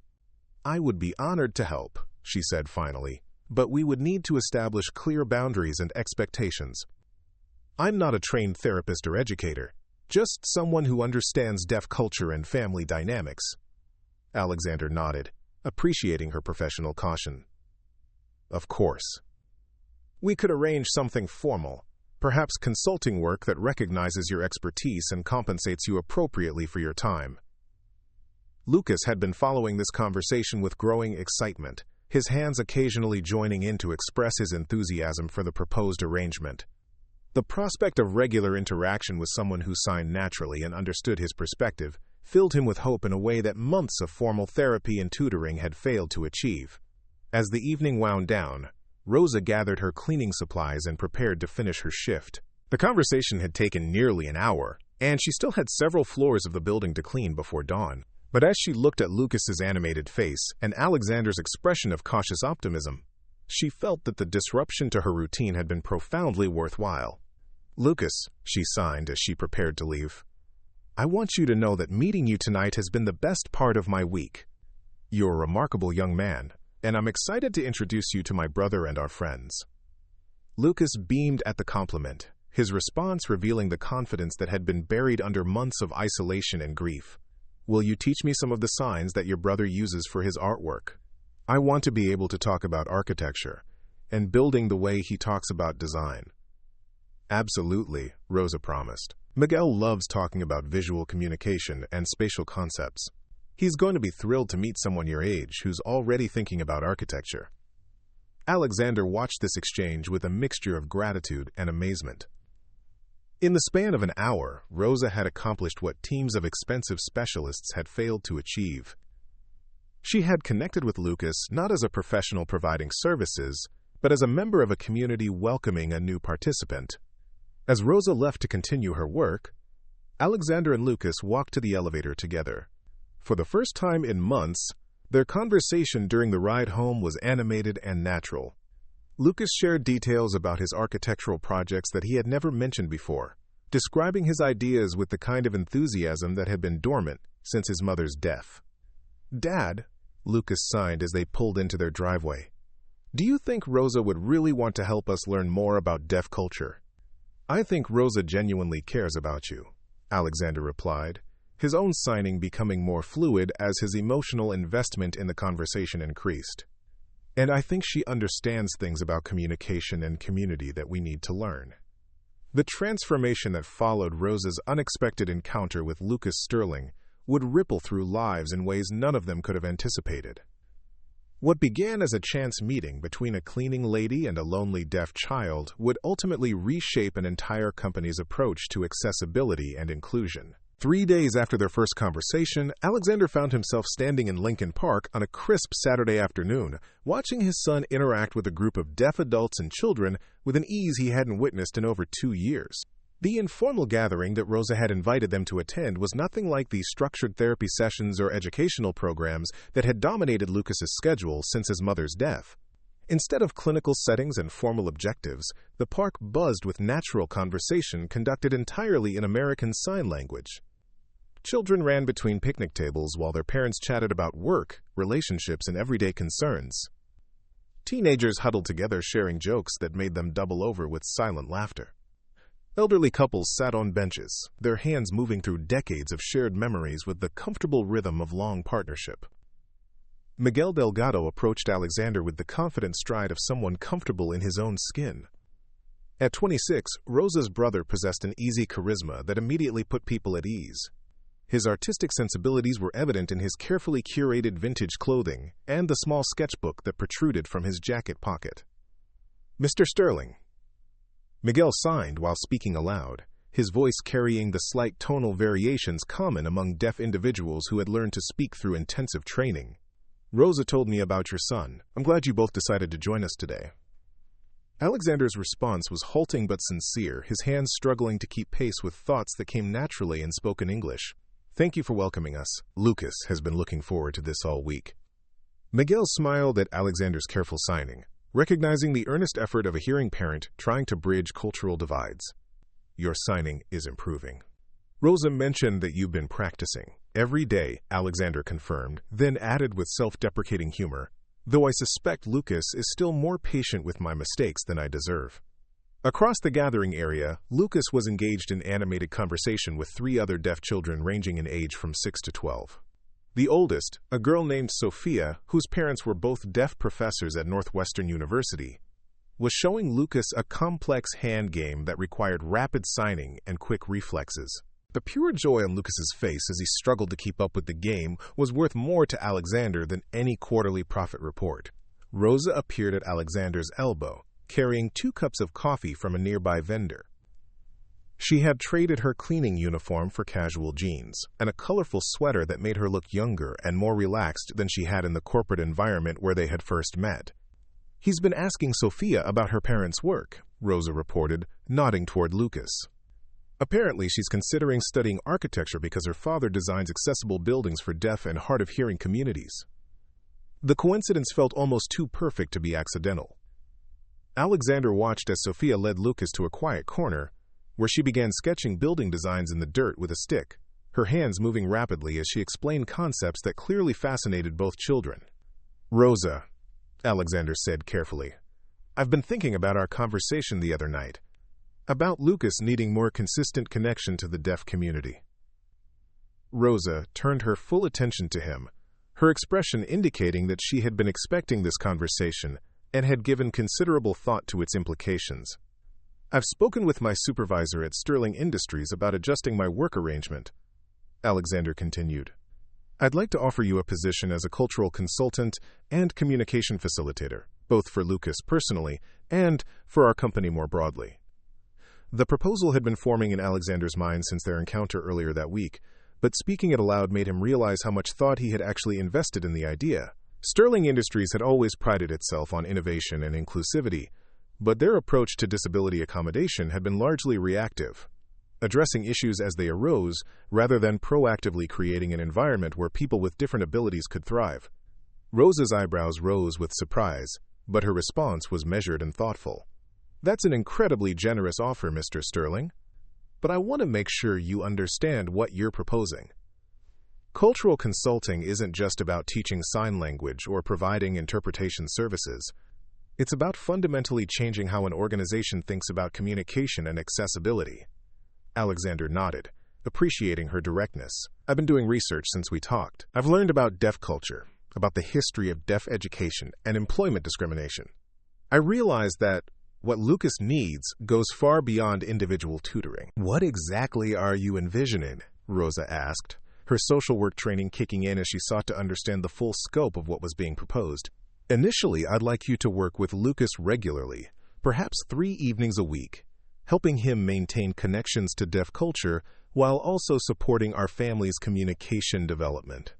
"I would be honored to help," she said finally, "but we would need to establish clear boundaries and expectations. I'm not a trained therapist or educator, just someone who understands deaf culture and family dynamics." Alexander nodded, appreciating her professional caution. "Of course. We could arrange something formal, perhaps consulting work that recognizes your expertise and compensates you appropriately for your time." Lucas had been following this conversation with growing excitement, his hands occasionally joining in to express his enthusiasm for the proposed arrangement. The prospect of regular interaction with someone who signed naturally and understood his perspective filled him with hope in a way that months of formal therapy and tutoring had failed to achieve. As the evening wound down, Rosa gathered her cleaning supplies and prepared to finish her shift. The conversation had taken nearly an hour, and she still had several floors of the building to clean before dawn. But as she looked at Lucas's animated face and Alexander's expression of cautious optimism, she felt that the disruption to her routine had been profoundly worthwhile. "Lucas," she signed as she prepared to leave, "I want you to know that meeting you tonight has been the best part of my week. You're a remarkable young man, and I'm excited to introduce you to my brother and our friends." Lucas beamed at the compliment, his response revealing the confidence that had been buried under months of isolation and grief. "Will you teach me some of the signs that your brother uses for his artwork? I want to be able to talk about architecture and building the way he talks about design." "Absolutely," Rosa promised. "Miguel loves talking about visual communication and spatial concepts. He's going to be thrilled to meet someone your age who's already thinking about architecture." Alexander watched this exchange with a mixture of gratitude and amazement. In the span of an hour, Rosa had accomplished what teams of expensive specialists had failed to achieve. She had connected with Lucas not as a professional providing services, but as a member of a community welcoming a new participant. As Rosa left to continue her work, Alexander and Lucas walked to the elevator together. For the first time in months, their conversation during the ride home was animated and natural. Lucas shared details about his architectural projects that he had never mentioned before, describing his ideas with the kind of enthusiasm that had been dormant since his mother's death. "Dad," Lucas signed as they pulled into their driveway, "do you think Rosa would really want to help us learn more about deaf culture?" "I think Rosa genuinely cares about you," Alexander replied, his own signing becoming more fluid as his emotional investment in the conversation increased. "And I think she understands things about communication and community that we need to learn." The transformation that followed Rosa's unexpected encounter with Lucas Sterling would ripple through lives in ways none of them could have anticipated. What began as a chance meeting between a cleaning lady and a lonely deaf child would ultimately reshape an entire company's approach to accessibility and inclusion. 3 days after their first conversation, Alexander found himself standing in Lincoln Park on a crisp Saturday afternoon, watching his son interact with a group of deaf adults and children with an ease he hadn't witnessed in over 2 years. The informal gathering that Rosa had invited them to attend was nothing like the structured therapy sessions or educational programs that had dominated Lucas's schedule since his mother's death. Instead of clinical settings and formal objectives, the park buzzed with natural conversation conducted entirely in American Sign Language. Children ran between picnic tables while their parents chatted about work, relationships, and everyday concerns. Teenagers huddled together sharing jokes that made them double over with silent laughter. Elderly couples sat on benches, their hands moving through decades of shared memories with the comfortable rhythm of long partnership. Miguel Delgado approached Alexander with the confident stride of someone comfortable in his own skin. At 26, Rosa's brother possessed an easy charisma that immediately put people at ease. His artistic sensibilities were evident in his carefully curated vintage clothing and the small sketchbook that protruded from his jacket pocket. "Mr. Sterling." Miguel signed while speaking aloud, his voice carrying the slight tonal variations common among deaf individuals who had learned to speak through intensive training. "Rosa told me about your son. I'm glad you both decided to join us today." Alexander's response was halting but sincere, his hands struggling to keep pace with thoughts that came naturally in spoken English. "Thank you for welcoming us. Lucas has been looking forward to this all week." Miguel smiled at Alexander's careful signing, recognizing the earnest effort of a hearing parent trying to bridge cultural divides. "Your signing is improving." "Rosa mentioned that you've been practicing." "Every day," Alexander confirmed, then added with self-deprecating humor, "though I suspect Lucas is still more patient with my mistakes than I deserve." Across the gathering area, Lucas was engaged in animated conversation with 3 other deaf children ranging in age from 6 to 12. The oldest, a girl named Sophia, whose parents were both deaf professors at Northwestern University, was showing Lucas a complex hand game that required rapid signing and quick reflexes. The pure joy on Lucas's face as he struggled to keep up with the game was worth more to Alexander than any quarterly profit report. Rosa appeared at Alexander's elbow, carrying 2 cups of coffee from a nearby vendor. She had traded her cleaning uniform for casual jeans and a colorful sweater that made her look younger and more relaxed than she had in the corporate environment where they had first met. "He's been asking Sophia about her parents' work," Rosa reported, nodding toward Lucas. "Apparently, she's considering studying architecture because her father designs accessible buildings for deaf and hard-of-hearing communities." The coincidence felt almost too perfect to be accidental. Alexander watched as Sophia led Lucas to a quiet corner, where she began sketching building designs in the dirt with a stick, her hands moving rapidly as she explained concepts that clearly fascinated both children. "Rosa," Alexander said carefully, "I've been thinking about our conversation the other night, about Lucas needing more consistent connection to the deaf community." Rosa turned her full attention to him, her expression indicating that she had been expecting this conversation and had given considerable thought to its implications. "I've spoken with my supervisor at Sterling Industries about adjusting my work arrangement," Alexander continued. "I'd like to offer you a position as a cultural consultant and communication facilitator, both for Lucas personally and for our company more broadly." The proposal had been forming in Alexander's mind since their encounter earlier that week, but speaking it aloud made him realize how much thought he had actually invested in the idea. Sterling Industries had always prided itself on innovation and inclusivity, but their approach to disability accommodation had been largely reactive, addressing issues as they arose rather than proactively creating an environment where people with different abilities could thrive. Rosa's eyebrows rose with surprise, but her response was measured and thoughtful. "That's an incredibly generous offer, Mr. Sterling, but I want to make sure you understand what you're proposing. Cultural consulting isn't just about teaching sign language or providing interpretation services. It's about fundamentally changing how an organization thinks about communication and accessibility." Alexander nodded, appreciating her directness. "I've been doing research since we talked. I've learned about deaf culture, about the history of deaf education and employment discrimination. I realize that what Lucas needs goes far beyond individual tutoring." "What exactly are you envisioning?" Rosa asked, her social work training kicking in as she sought to understand the full scope of what was being proposed. "Initially, I'd like you to work with Lucas regularly, perhaps 3 evenings a week, helping him maintain connections to deaf culture while also supporting our family's communication development.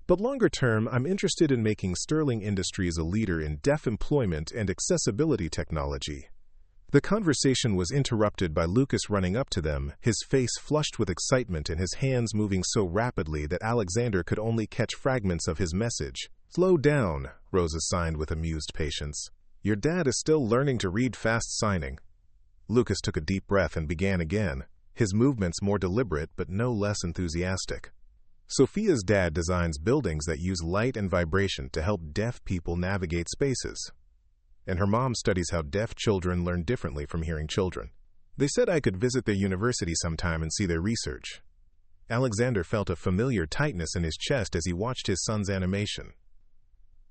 But longer term, I'm interested in making Sterling Industries a leader in deaf employment and accessibility technology." The conversation was interrupted by Lucas running up to them, his face flushed with excitement and his hands moving so rapidly that Alexander could only catch fragments of his message. "Slow down," Rosa signed with amused patience. "Your dad is still learning to read fast signing." Lucas took a deep breath and began again, his movements more deliberate but no less enthusiastic. "Sophia's dad designs buildings that use light and vibration to help deaf people navigate spaces. And her mom studies how deaf children learn differently from hearing children. They said I could visit their university sometime and see their research." Alexander felt a familiar tightness in his chest as he watched his son's animation.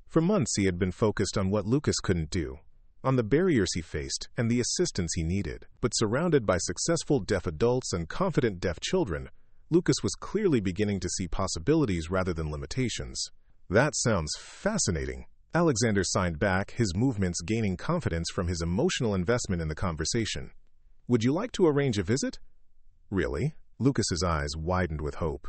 For months he had been focused on what Lucas couldn't do, on the barriers he faced and the assistance he needed. But surrounded by successful deaf adults and confident deaf children, Lucas was clearly beginning to see possibilities rather than limitations. "That sounds fascinating." Alexander signed back, his movements gaining confidence from his emotional investment in the conversation. "Would you like to arrange a visit?" "Really?" Lucas's eyes widened with hope.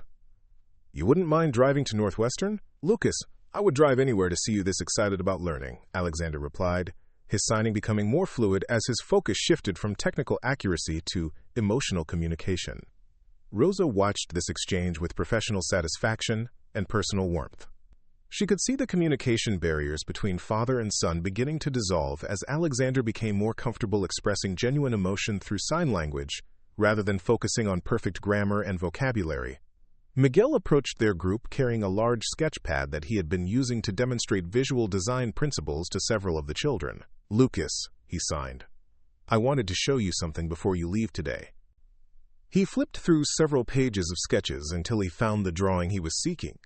"You wouldn't mind driving to Northwestern?" "Lucas, I would drive anywhere to see you this excited about learning," Alexander replied, his signing becoming more fluid as his focus shifted from technical accuracy to emotional communication. Rosa watched this exchange with professional satisfaction and personal warmth. She could see the communication barriers between father and son beginning to dissolve as Alexander became more comfortable expressing genuine emotion through sign language, rather than focusing on perfect grammar and vocabulary. Miguel approached their group carrying a large sketch pad that he had been using to demonstrate visual design principles to several of the children. "Lucas," he signed, "I wanted to show you something before you leave today." He flipped through several pages of sketches until he found the drawing he was seeking.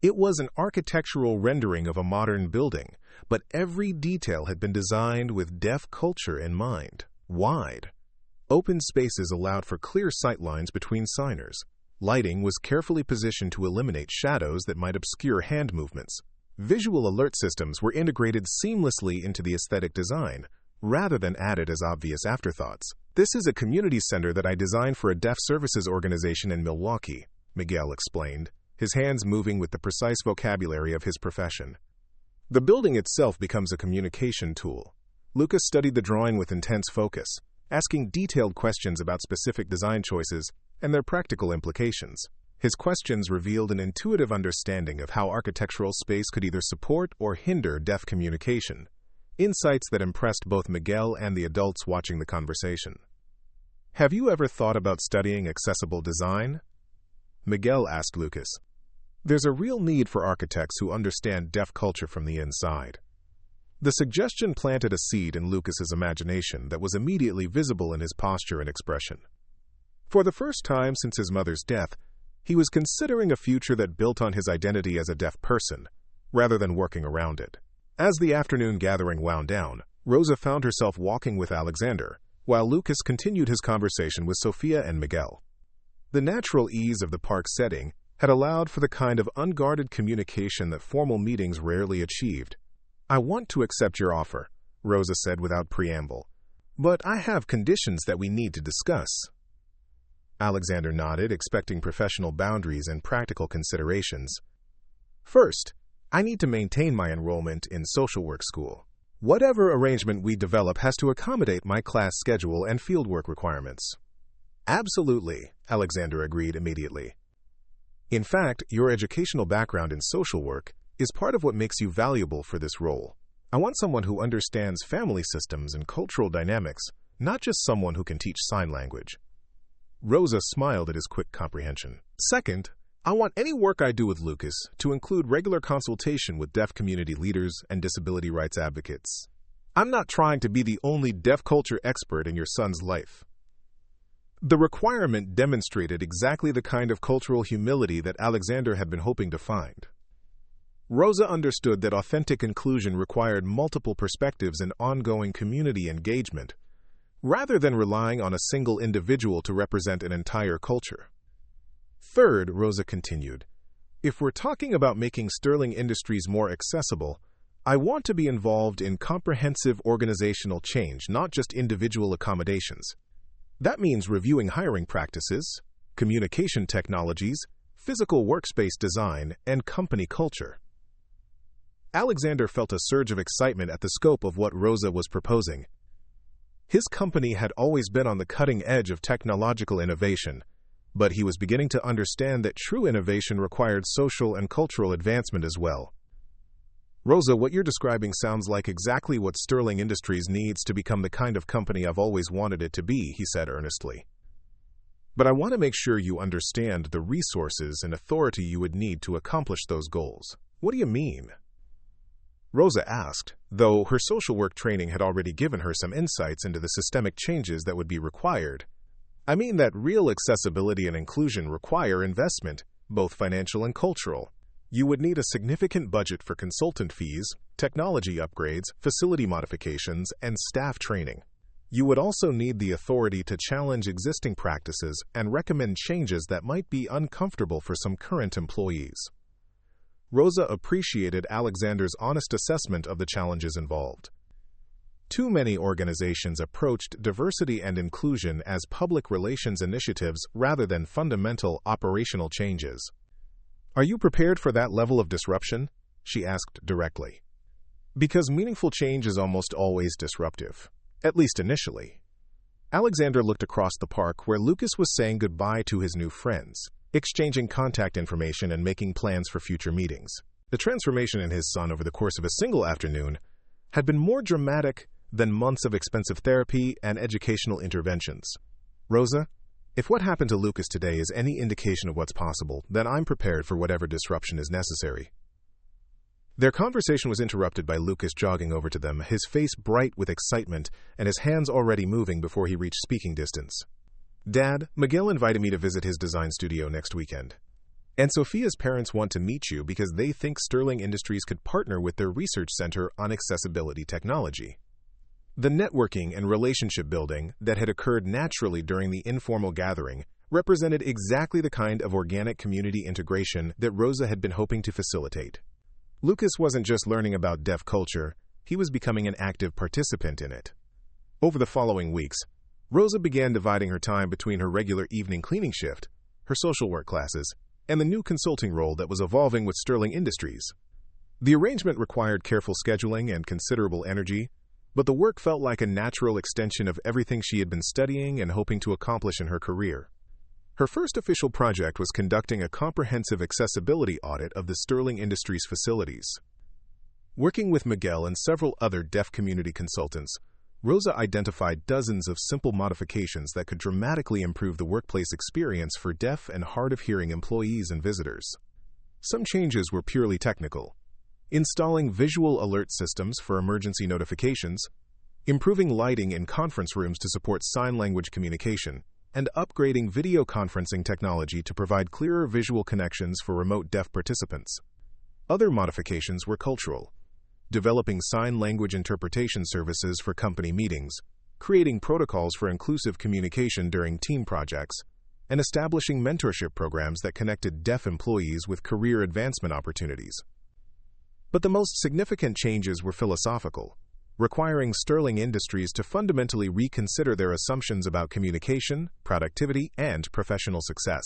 It was an architectural rendering of a modern building, but every detail had been designed with deaf culture in mind. Wide, open spaces allowed for clear sightlines between signers. Lighting was carefully positioned to eliminate shadows that might obscure hand movements. Visual alert systems were integrated seamlessly into the aesthetic design, rather than added as obvious afterthoughts. "This is a community center that I designed for a deaf services organization in Milwaukee," Miguel explained, his hands moving with the precise vocabulary of his profession. The building itself becomes a communication tool. Lucas studied the drawing with intense focus, asking detailed questions about specific design choices and their practical implications. His questions revealed an intuitive understanding of how architectural space could either support or hinder deaf communication, insights that impressed both Miguel and the adults watching the conversation. "Have you ever thought about studying accessible design?" Miguel asked Lucas. "There's a real need for architects who understand deaf culture from the inside." The suggestion planted a seed in Lucas's imagination that was immediately visible in his posture and expression. For the first time since his mother's death, he was considering a future that built on his identity as a deaf person, rather than working around it. As the afternoon gathering wound down, Rosa found herself walking with Alexander, while Lucas continued his conversation with Sophia and Miguel. The natural ease of the park setting had allowed for the kind of unguarded communication that formal meetings rarely achieved. "I want to accept your offer," Rosa said without preamble, "but I have conditions that we need to discuss." Alexander nodded, expecting professional boundaries and practical considerations. "First, I need to maintain my enrollment in social work school. Whatever arrangement we develop has to accommodate my class schedule and fieldwork requirements." "Absolutely," Alexander agreed immediately. "In fact, your educational background in social work is part of what makes you valuable for this role. I want someone who understands family systems and cultural dynamics, not just someone who can teach sign language." Rosa smiled at his quick comprehension. "Second, I want any work I do with Lucas to include regular consultation with deaf community leaders and disability rights advocates. I'm not trying to be the only deaf culture expert in your son's life." The requirement demonstrated exactly the kind of cultural humility that Alexander had been hoping to find. Rosa understood that authentic inclusion required multiple perspectives and ongoing community engagement, rather than relying on a single individual to represent an entire culture. "Third," Rosa continued, "if we're talking about making Sterling Industries more accessible, I want to be involved in comprehensive organizational change, not just individual accommodations. That means reviewing hiring practices, communication technologies, physical workspace design, and company culture." Alexander felt a surge of excitement at the scope of what Rosa was proposing. His company had always been on the cutting edge of technological innovation, but he was beginning to understand that true innovation required social and cultural advancement as well. "Rosa, what you're describing sounds like exactly what Sterling Industries needs to become the kind of company I've always wanted it to be," he said earnestly. "But I want to make sure you understand the resources and authority you would need to accomplish those goals." "What do you mean?" Rosa asked, though her social work training had already given her some insights into the systemic changes that would be required. "I mean that real accessibility and inclusion require investment, both financial and cultural. You would need a significant budget for consultant fees, technology upgrades, facility modifications, and staff training. You would also need the authority to challenge existing practices and recommend changes that might be uncomfortable for some current employees." Rosa appreciated Alexander's honest assessment of the challenges involved. Too many organizations approached diversity and inclusion as public relations initiatives rather than fundamental operational changes. "Are you prepared for that level of disruption?" she asked directly. "Because meaningful change is almost always disruptive, at least initially." Alexander looked across the park where Lucas was saying goodbye to his new friends, exchanging contact information and making plans for future meetings. The transformation in his son over the course of a single afternoon had been more dramatic than months of expensive therapy and educational interventions. "Rosa, if what happened to Lucas today is any indication of what's possible, then I'm prepared for whatever disruption is necessary." Their conversation was interrupted by Lucas jogging over to them, his face bright with excitement and his hands already moving before he reached speaking distance. "Dad, Miguel invited me to visit his design studio next weekend. And Sophia's parents want to meet you because they think Sterling Industries could partner with their research center on accessibility technology." The networking and relationship building that had occurred naturally during the informal gathering represented exactly the kind of organic community integration that Rosa had been hoping to facilitate. Lucas wasn't just learning about deaf culture, he was becoming an active participant in it. Over the following weeks, Rosa began dividing her time between her regular evening cleaning shift, her social work classes, and the new consulting role that was evolving with Sterling Industries. The arrangement required careful scheduling and considerable energy, but the work felt like a natural extension of everything she had been studying and hoping to accomplish in her career. Her first official project was conducting a comprehensive accessibility audit of the Sterling Industries facilities. Working with Miguel and several other deaf community consultants, Rosa identified dozens of simple modifications that could dramatically improve the workplace experience for deaf and hard-of-hearing employees and visitors. Some changes were purely technical: installing visual alert systems for emergency notifications, improving lighting in conference rooms to support sign language communication, and upgrading video conferencing technology to provide clearer visual connections for remote deaf participants. Other modifications were cultural: developing sign language interpretation services for company meetings, creating protocols for inclusive communication during team projects, and establishing mentorship programs that connected deaf employees with career advancement opportunities. But the most significant changes were philosophical, requiring Sterling Industries to fundamentally reconsider their assumptions about communication, productivity, and professional success.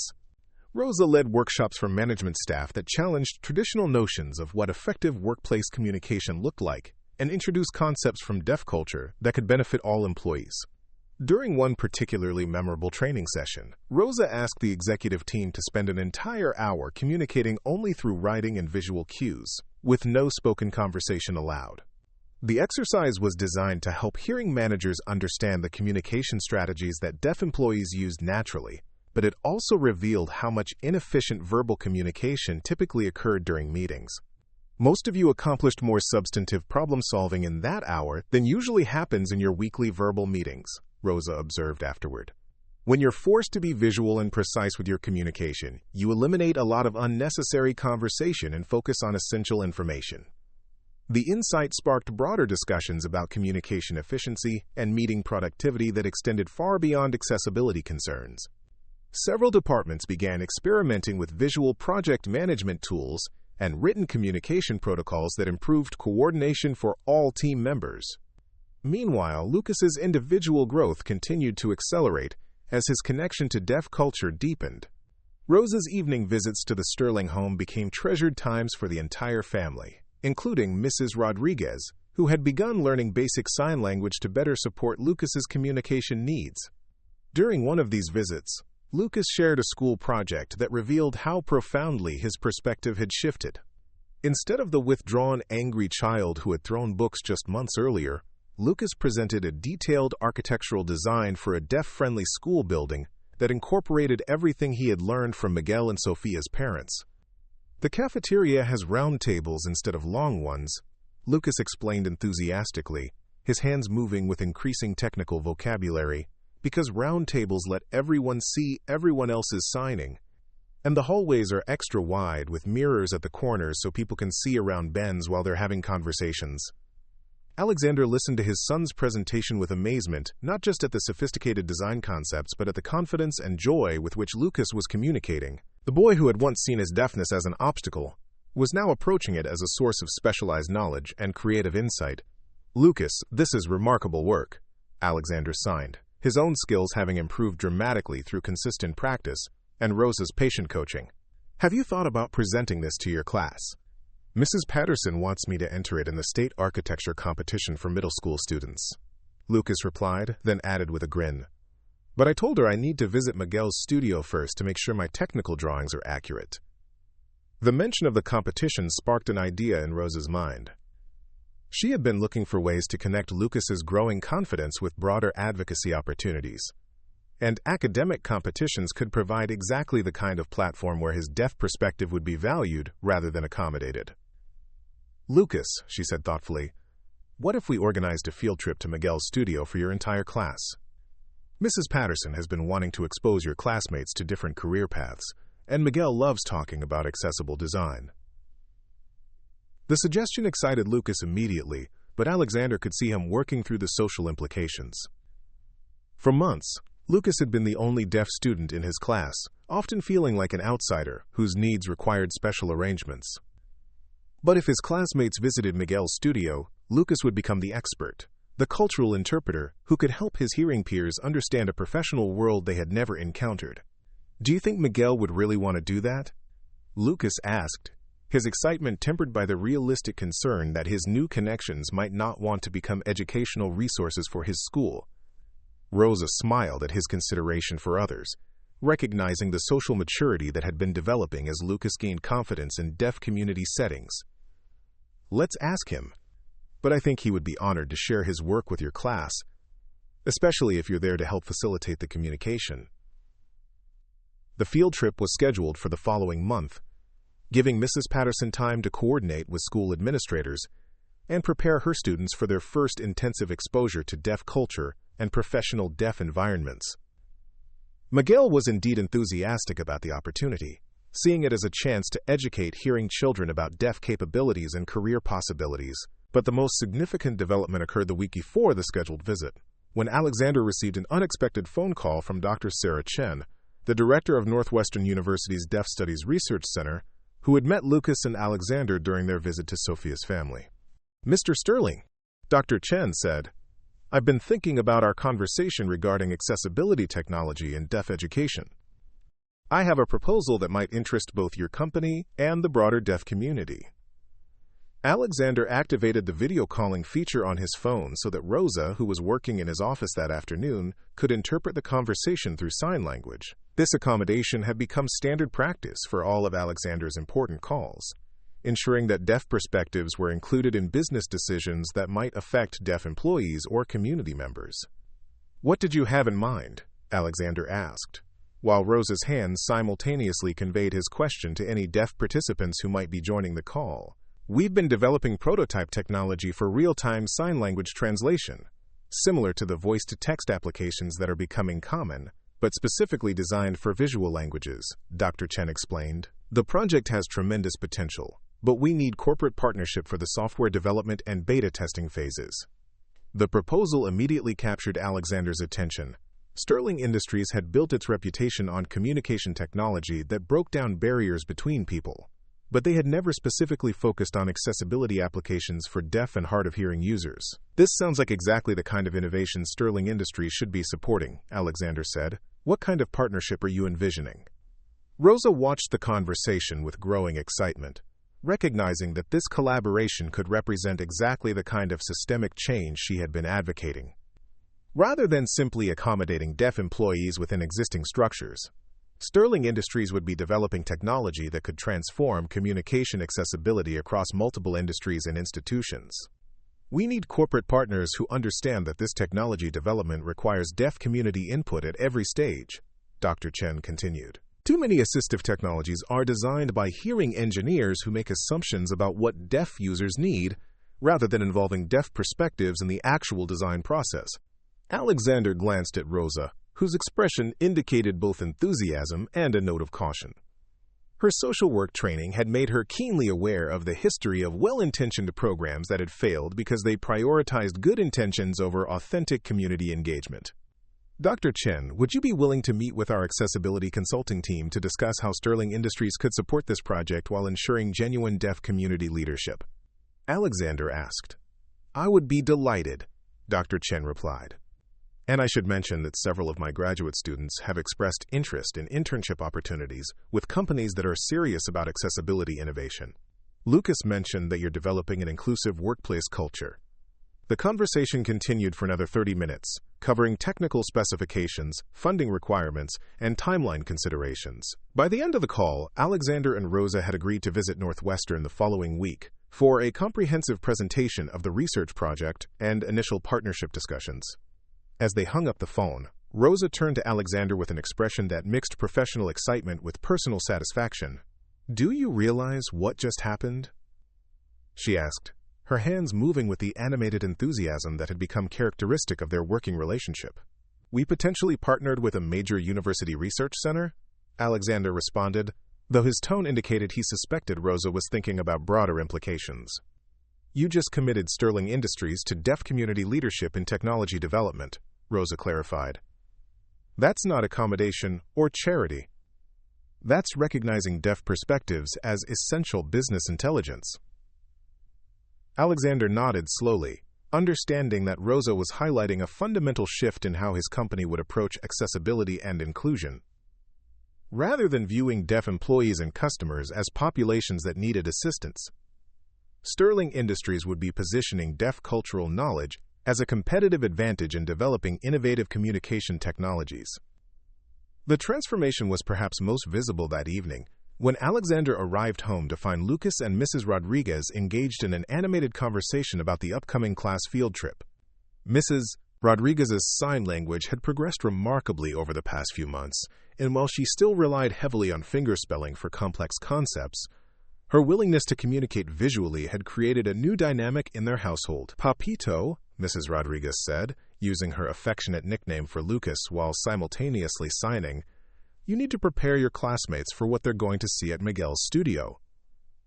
Rosa led workshops for management staff that challenged traditional notions of what effective workplace communication looked like and introduced concepts from deaf culture that could benefit all employees. During one particularly memorable training session, Rosa asked the executive team to spend an entire hour communicating only through writing and visual cues, with no spoken conversation allowed. The exercise was designed to help hearing managers understand the communication strategies that deaf employees used naturally, but it also revealed how much inefficient verbal communication typically occurred during meetings. Most of you accomplished more substantive problem-solving in that hour than usually happens in your weekly verbal meetings, Rosa observed afterward. When you're forced to be visual and precise with your communication, you eliminate a lot of unnecessary conversation and focus on essential information. The insight sparked broader discussions about communication efficiency and meeting productivity that extended far beyond accessibility concerns. Several departments began experimenting with visual project management tools and written communication protocols that improved coordination for all team members. Meanwhile, Lucas's individual growth continued to accelerate as his connection to deaf culture deepened. Rosa's evening visits to the Sterling home became treasured times for the entire family, including Mrs. Rodriguez, who had begun learning basic sign language to better support Lucas's communication needs. During one of these visits, Lucas shared a school project that revealed how profoundly his perspective had shifted. Instead of the withdrawn, angry child who had thrown books just months earlier, Lucas presented a detailed architectural design for a deaf-friendly school building that incorporated everything he had learned from Miguel and Sophia's parents. "The cafeteria has round tables instead of long ones," Lucas explained enthusiastically, his hands moving with increasing technical vocabulary, "because round tables let everyone see everyone else's signing. And the hallways are extra wide with mirrors at the corners so people can see around bends while they're having conversations." Alexander listened to his son's presentation with amazement, not just at the sophisticated design concepts, but at the confidence and joy with which Lucas was communicating. The boy who had once seen his deafness as an obstacle was now approaching it as a source of specialized knowledge and creative insight. "Lucas, this is remarkable work," Alexander signed, his own skills having improved dramatically through consistent practice and Rosa's patient coaching. "Have you thought about presenting this to your class? Mrs. Patterson wants me to enter it in the state architecture competition for middle school students," Lucas replied, then added with a grin, "But I told her I need to visit Miguel's studio first to make sure my technical drawings are accurate." The mention of the competition sparked an idea in Rosa's mind. She had been looking for ways to connect Lucas's growing confidence with broader advocacy opportunities, and academic competitions could provide exactly the kind of platform where his deaf perspective would be valued rather than accommodated. "Lucas," she said thoughtfully, "what if we organized a field trip to Miguel's studio for your entire class? Mrs. Patterson has been wanting to expose your classmates to different career paths, and Miguel loves talking about accessible design." The suggestion excited Lucas immediately, but Alexander could see him working through the social implications. For months, Lucas had been the only deaf student in his class, often feeling like an outsider whose needs required special arrangements. But if his classmates visited Miguel's studio, Lucas would become the expert, the cultural interpreter who could help his hearing peers understand a professional world they had never encountered. "Do you think Miguel would really want to do that?" Lucas asked, his excitement tempered by the realistic concern that his new connections might not want to become educational resources for his school. Rosa smiled at his consideration for others, recognizing the social maturity that had been developing as Lucas gained confidence in deaf community settings. "Let's ask him, but I think he would be honored to share his work with your class, especially if you're there to help facilitate the communication." The field trip was scheduled for the following month, giving Mrs. Patterson time to coordinate with school administrators and prepare her students for their first intensive exposure to deaf culture and professional deaf environments. Miguel was indeed enthusiastic about the opportunity, seeing it as a chance to educate hearing children about deaf capabilities and career possibilities. But the most significant development occurred the week before the scheduled visit, when Alexander received an unexpected phone call from Dr. Margaret Chen, the director of Northwestern University's Deaf Studies Research Center, who had met Lucas and Alexander during their visit to Sophia's family. "Mr. Sterling," Dr. Chen said, "I've been thinking about our conversation regarding accessibility technology in deaf education. I have a proposal that might interest both your company and the broader deaf community." Alexander activated the video calling feature on his phone so that Rosa, who was working in his office that afternoon, could interpret the conversation through sign language. This accommodation had become standard practice for all of Alexander's important calls, ensuring that deaf perspectives were included in business decisions that might affect deaf employees or community members. "What did you have in mind?" Alexander asked, while Rosa's hands simultaneously conveyed his question to any deaf participants who might be joining the call. "We've been developing prototype technology for real-time sign language translation, similar to the voice-to-text applications that are becoming common, but specifically designed for visual languages," Dr. Chen explained. "The project has tremendous potential, but we need corporate partnership for the software development and beta testing phases." The proposal immediately captured Alexander's attention. Sterling Industries had built its reputation on communication technology that broke down barriers between people, but they had never specifically focused on accessibility applications for deaf and hard-of-hearing users. "This sounds like exactly the kind of innovation Sterling Industries should be supporting," Alexander said. "What kind of partnership are you envisioning?" Rosa watched the conversation with growing excitement, recognizing that this collaboration could represent exactly the kind of systemic change she had been advocating. Rather than simply accommodating deaf employees within existing structures, Sterling Industries would be developing technology that could transform communication accessibility across multiple industries and institutions. "We need corporate partners who understand that this technology development requires deaf community input at every stage," Dr. Chen continued. "Too many assistive technologies are designed by hearing engineers who make assumptions about what deaf users need, rather than involving deaf perspectives in the actual design process." Alexander glanced at Rosa, whose expression indicated both enthusiasm and a note of caution. Her social work training had made her keenly aware of the history of well-intentioned programs that had failed because they prioritized good intentions over authentic community engagement. "Dr. Chen, would you be willing to meet with our accessibility consulting team to discuss how Sterling Industries could support this project while ensuring genuine deaf community leadership?" Alexander asked. "I would be delighted," Dr. Chen replied. "And I should mention that several of my graduate students have expressed interest in internship opportunities with companies that are serious about accessibility innovation. Lucas mentioned that you're developing an inclusive workplace culture." The conversation continued for another 30 minutes, covering technical specifications, funding requirements, and timeline considerations. By the end of the call, Alexander and Rosa had agreed to visit Northwestern the following week for a comprehensive presentation of the research project and initial partnership discussions. As they hung up the phone, Rosa turned to Alexander with an expression that mixed professional excitement with personal satisfaction. "Do you realize what just happened?" she asked, her hands moving with the animated enthusiasm that had become characteristic of their working relationship. "We potentially partnered with a major university research center?" Alexander responded, though his tone indicated he suspected Rosa was thinking about broader implications. "You just committed Sterling Industries to deaf community leadership in technology development," Rosa clarified. "That's not accommodation or charity. That's recognizing deaf perspectives as essential business intelligence." Alexander nodded slowly, understanding that Rosa was highlighting a fundamental shift in how his company would approach accessibility and inclusion. Rather than viewing deaf employees and customers as populations that needed assistance, Sterling Industries would be positioning deaf cultural knowledge as a competitive advantage in developing innovative communication technologies. The transformation was perhaps most visible that evening, when Alexander arrived home to find Lucas and Mrs. Rodriguez engaged in an animated conversation about the upcoming class field trip. Mrs. Rodriguez's sign language had progressed remarkably over the past few months, and while she still relied heavily on fingerspelling for complex concepts, her willingness to communicate visually had created a new dynamic in their household. "Papito," Mrs. Rodriguez said, using her affectionate nickname for Lucas while simultaneously signing, "you need to prepare your classmates for what they're going to see at Miguel's studio."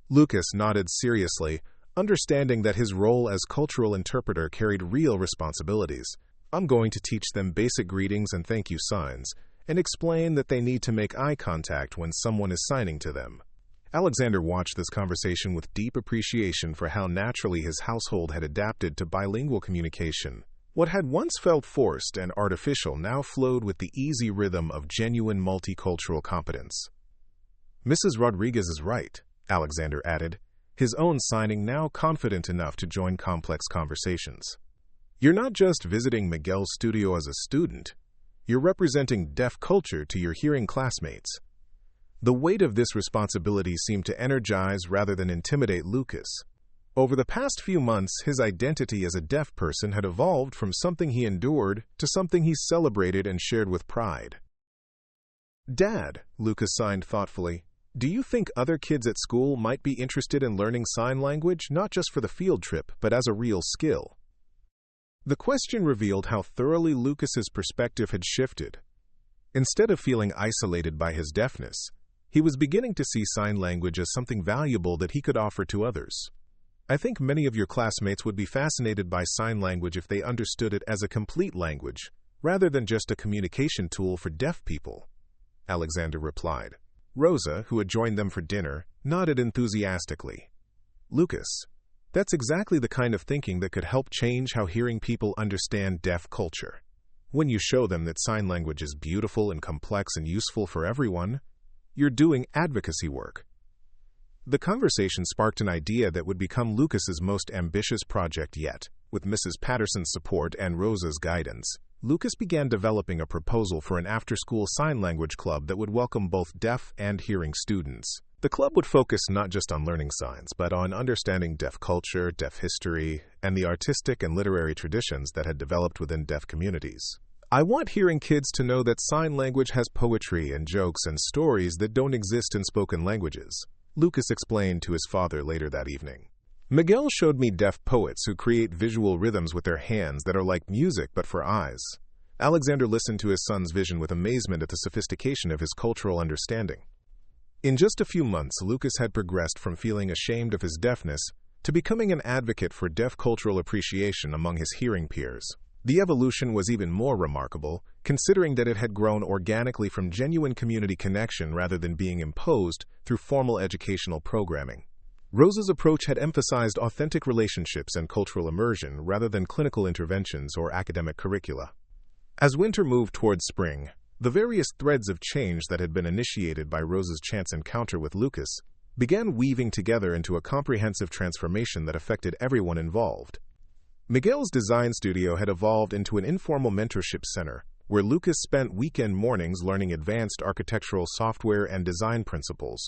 Lucas nodded seriously, understanding that his role as cultural interpreter carried real responsibilities. "I'm going to teach them basic greetings and thank you signs, and explain that they need to make eye contact when someone is signing to them." Alexander watched this conversation with deep appreciation for how naturally his household had adapted to bilingual communication. What had once felt forced and artificial now flowed with the easy rhythm of genuine multicultural competence. "Mrs. Rodriguez is right," Alexander added, his own signing now confident enough to join complex conversations. "You're not just visiting Miguel's studio as a student, you're representing deaf culture to your hearing classmates." The weight of this responsibility seemed to energize rather than intimidate Lucas. Over the past few months, his identity as a deaf person had evolved from something he endured to something he celebrated and shared with pride. "Dad," Lucas signed thoughtfully, "do you think other kids at school might be interested in learning sign language, not just for the field trip, but as a real skill?" The question revealed how thoroughly Lucas's perspective had shifted. Instead of feeling isolated by his deafness, he was beginning to see sign language as something valuable that he could offer to others. "I think many of your classmates would be fascinated by sign language if they understood it as a complete language, rather than just a communication tool for deaf people," Alexander replied. Rosa, who had joined them for dinner, nodded enthusiastically. "Lucas, that's exactly the kind of thinking that could help change how hearing people understand deaf culture. When you show them that sign language is beautiful and complex and useful for everyone, you're doing advocacy work." The conversation sparked an idea that would become Lucas's most ambitious project yet. With Mrs. Patterson's support and Rosa's guidance, Lucas began developing a proposal for an after-school sign language club that would welcome both deaf and hearing students. The club would focus not just on learning signs, but on understanding deaf culture, deaf history, and the artistic and literary traditions that had developed within deaf communities. "I want hearing kids to know that sign language has poetry and jokes and stories that don't exist in spoken languages," Lucas explained to his father later that evening. "Miguel showed me deaf poets who create visual rhythms with their hands that are like music but for eyes." Alexander listened to his son's vision with amazement at the sophistication of his cultural understanding. In just a few months, Lucas had progressed from feeling ashamed of his deafness to becoming an advocate for deaf cultural appreciation among his hearing peers. The evolution was even more remarkable, considering that it had grown organically from genuine community connection rather than being imposed through formal educational programming. Rosa's approach had emphasized authentic relationships and cultural immersion rather than clinical interventions or academic curricula. As winter moved towards spring, the various threads of change that had been initiated by Rosa's chance encounter with Lucas began weaving together into a comprehensive transformation that affected everyone involved. Miguel's design studio had evolved into an informal mentorship center, where Lucas spent weekend mornings learning advanced architectural software and design principles.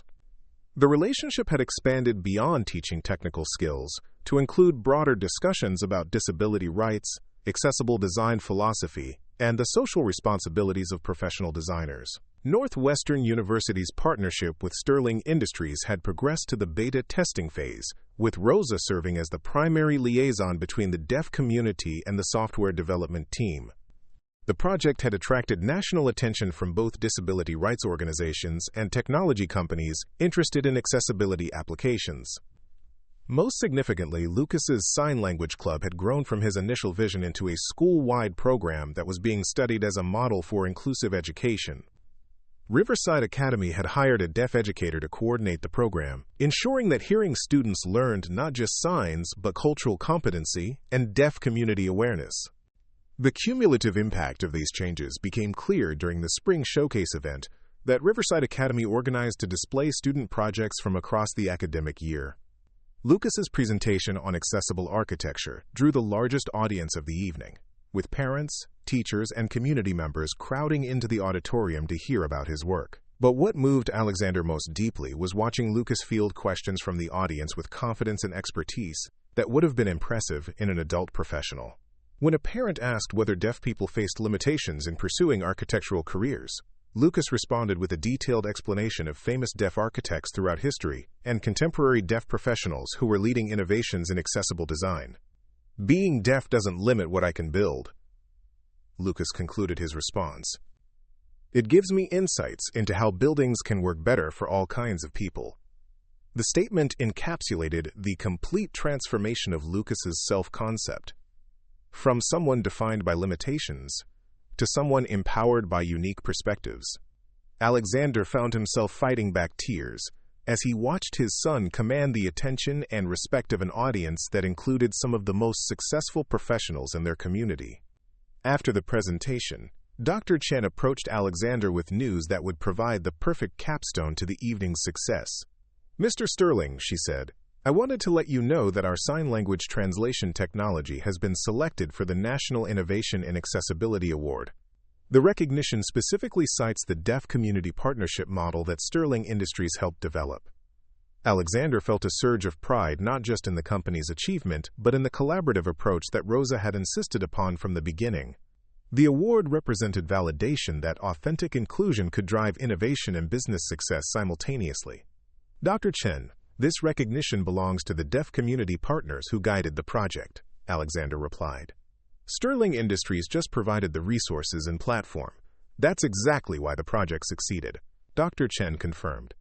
The relationship had expanded beyond teaching technical skills to include broader discussions about disability rights, accessible design philosophy, and the social responsibilities of professional designers. Northwestern University's partnership with Sterling Industries had progressed to the beta testing phase, with Rosa serving as the primary liaison between the deaf community and the software development team. The project had attracted national attention from both disability rights organizations and technology companies interested in accessibility applications. Most significantly, Lucas's Sign Language Club had grown from his initial vision into a school-wide program that was being studied as a model for inclusive education. Riverside Academy had hired a deaf educator to coordinate the program, ensuring that hearing students learned not just signs but cultural competency and deaf community awareness. The cumulative impact of these changes became clear during the spring showcase event that Riverside Academy organized to display student projects from across the academic year. Lucas's presentation on accessible architecture drew the largest audience of the evening, with parents, teachers, and community members crowding into the auditorium to hear about his work. But what moved Alexander most deeply was watching Lucas field questions from the audience with confidence and expertise that would have been impressive in an adult professional. When a parent asked whether deaf people faced limitations in pursuing architectural careers, Lucas responded with a detailed explanation of famous deaf architects throughout history and contemporary deaf professionals who were leading innovations in accessible design. "Being deaf doesn't limit what I can build," Lucas concluded his response. "It gives me insights into how buildings can work better for all kinds of people." The statement encapsulated the complete transformation of Lucas's self-concept. From someone defined by limitations to someone empowered by unique perspectives, Alexander found himself fighting back tears as he watched his son command the attention and respect of an audience that included some of the most successful professionals in their community. After the presentation, Dr. Chen approached Alexander with news that would provide the perfect capstone to the evening's success. "Mr. Sterling," she said, "I wanted to let you know that our sign language translation technology has been selected for the National Innovation in Accessibility Award. The recognition specifically cites the Deaf Community Partnership model that Sterling Industries helped develop." Alexander felt a surge of pride not just in the company's achievement, but in the collaborative approach that Rosa had insisted upon from the beginning. The award represented validation that authentic inclusion could drive innovation and business success simultaneously. "Dr. Chen, this recognition belongs to the deaf community partners who guided the project," Alexander replied. "Sterling Industries just provided the resources and platform. That's exactly why the project succeeded," Dr. Chen confirmed.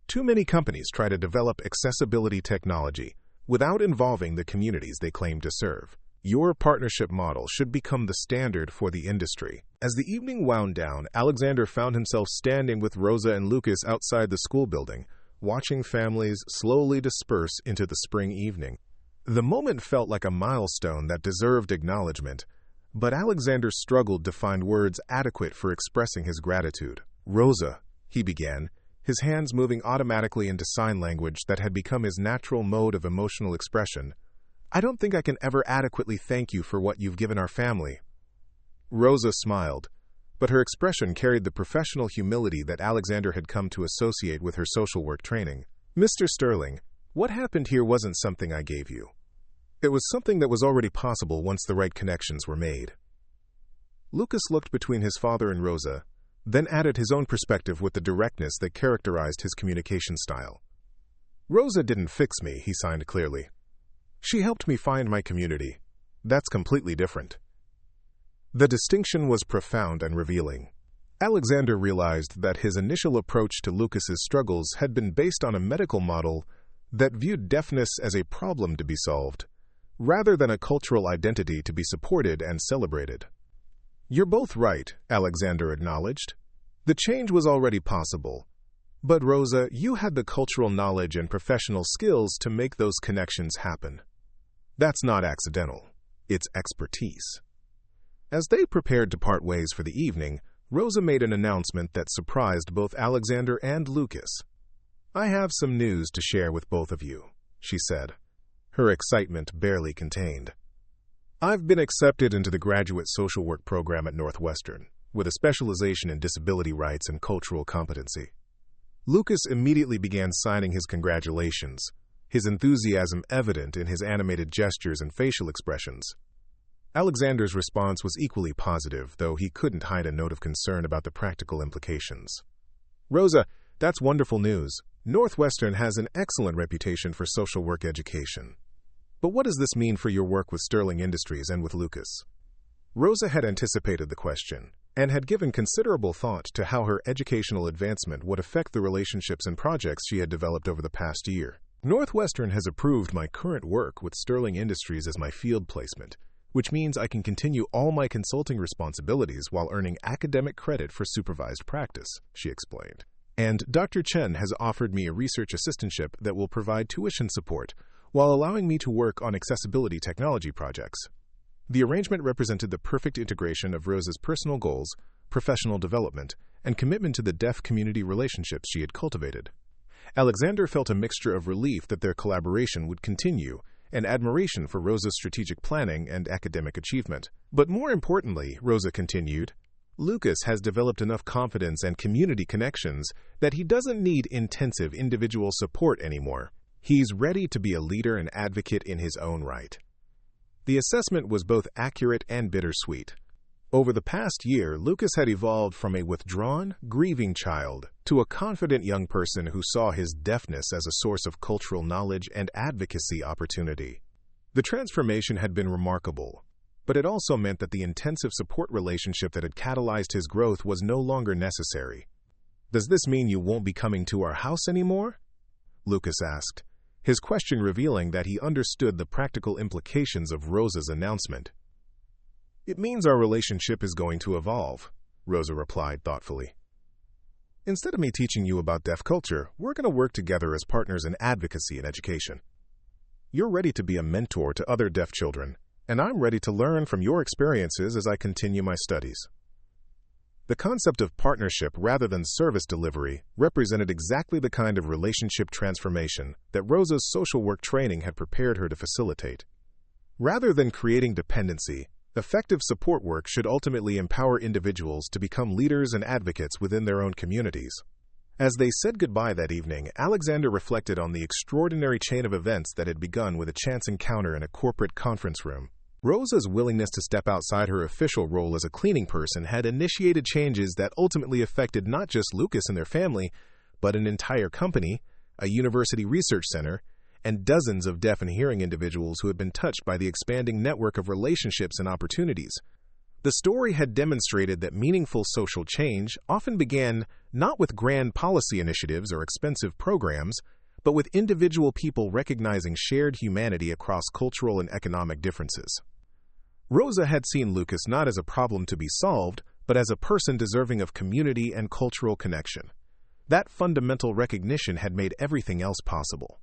"Too many companies try to develop accessibility technology without involving the communities they claim to serve. Your partnership model should become the standard for the industry." As the evening wound down, Alexander found himself standing with Rosa and Lucas outside the school building, watching families slowly disperse into the spring evening. The moment felt like a milestone that deserved acknowledgement, but Alexander struggled to find words adequate for expressing his gratitude. "Rosa," he began, his hands moving automatically into sign language that had become his natural mode of emotional expression, "I don't think I can ever adequately thank you for what you've given our family." Rosa smiled, but her expression carried the professional humility that Alexander had come to associate with her social work training. "Mr. Sterling, what happened here wasn't something I gave you. It was something that was already possible once the right connections were made." Lucas looked between his father and Rosa, then added his own perspective with the directness that characterized his communication style. "Rosa didn't fix me," he signed clearly. "She helped me find my community. That's completely different." The distinction was profound and revealing. Alexander realized that his initial approach to Lucas's struggles had been based on a medical model that viewed deafness as a problem to be solved, rather than a cultural identity to be supported and celebrated. "You're both right," Alexander acknowledged. "The change was already possible. But Rosa, you had the cultural knowledge and professional skills to make those connections happen. That's not accidental. It's expertise." As they prepared to part ways for the evening, Rosa made an announcement that surprised both Alexander and Lucas. "I have some news to share with both of you," she said, her excitement barely contained. "I've been accepted into the graduate social work program at Northwestern, with a specialization in disability rights and cultural competency." Lucas immediately began signing his congratulations, his enthusiasm evident in his animated gestures and facial expressions. Alexander's response was equally positive, though he couldn't hide a note of concern about the practical implications. "Rosa, that's wonderful news. Northwestern has an excellent reputation for social work education. But what does this mean for your work with Sterling Industries and with Lucas?" Rosa had anticipated the question and had given considerable thought to how her educational advancement would affect the relationships and projects she had developed over the past year. "Northwestern has approved my current work with Sterling Industries as my field placement, which means I can continue all my consulting responsibilities while earning academic credit for supervised practice, she explained. And Dr. Chen has offered me a research assistantship that will provide tuition support while allowing me to work on accessibility technology projects. The arrangement represented the perfect integration of Rosa's personal goals, professional development, and commitment to the deaf community relationships she had cultivated. Alexander felt a mixture of relief that their collaboration would continue and admiration for Rosa's strategic planning and academic achievement. But more importantly, Rosa continued, Lucas has developed enough confidence and community connections that he doesn't need intensive individual support anymore. He's ready to be a leader and advocate in his own right. The assessment was both accurate and bittersweet. Over the past year, Lucas had evolved from a withdrawn, grieving child to a confident young person who saw his deafness as a source of cultural knowledge and advocacy opportunity. The transformation had been remarkable, but it also meant that the intensive support relationship that had catalyzed his growth was no longer necessary. "Does this mean you won't be coming to our house anymore?" Lucas asked, his question revealing that he understood the practical implications of Rosa's announcement. "It means our relationship is going to evolve," Rosa replied thoughtfully. "Instead of me teaching you about deaf culture, we're going to work together as partners in advocacy and education. You're ready to be a mentor to other deaf children, and I'm ready to learn from your experiences as I continue my studies." The concept of partnership rather than service delivery represented exactly the kind of relationship transformation that Rosa's social work training had prepared her to facilitate. Rather than creating dependency, effective support work should ultimately empower individuals to become leaders and advocates within their own communities. As they said goodbye that evening, Alexander reflected on the extraordinary chain of events that had begun with a chance encounter in a corporate conference room. Rosa's willingness to step outside her official role as a cleaning person had initiated changes that ultimately affected not just Lucas and their family, but an entire company, a university research center, and dozens of deaf and hearing individuals who had been touched by the expanding network of relationships and opportunities. The story had demonstrated that meaningful social change often began not with grand policy initiatives or expensive programs, but with individual people recognizing shared humanity across cultural and economic differences. Rosa had seen Lucas not as a problem to be solved, but as a person deserving of community and cultural connection. That fundamental recognition had made everything else possible.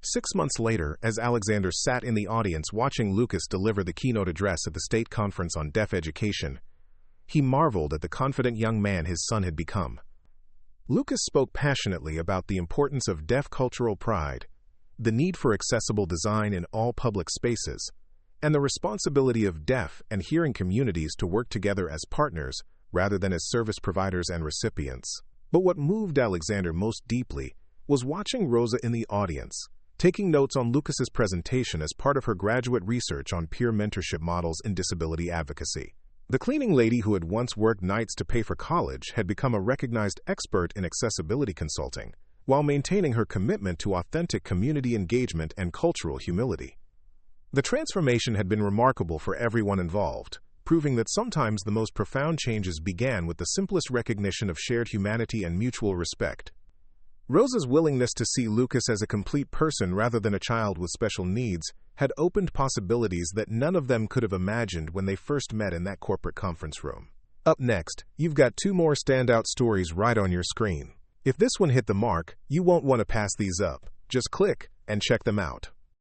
6 months later, as Alexander sat in the audience watching Lucas deliver the keynote address at the State Conference on Deaf Education, he marveled at the confident young man his son had become. Lucas spoke passionately about the importance of deaf cultural pride, the need for accessible design in all public spaces, and the responsibility of deaf and hearing communities to work together as partners rather than as service providers and recipients. But what moved Alexander most deeply was watching Rosa in the audience, taking notes on Lucas's presentation as part of her graduate research on peer mentorship models in disability advocacy. The cleaning lady who had once worked nights to pay for college had become a recognized expert in accessibility consulting, while maintaining her commitment to authentic community engagement and cultural humility. The transformation had been remarkable for everyone involved, proving that sometimes the most profound changes began with the simplest recognition of shared humanity and mutual respect. Rosa's willingness to see Lucas as a complete person rather than a child with special needs had opened possibilities that none of them could have imagined when they first met in that corporate conference room. Up next, you've got 2 more standout stories right on your screen. If this one hit the mark, you won't want to pass these up. Just click and check them out.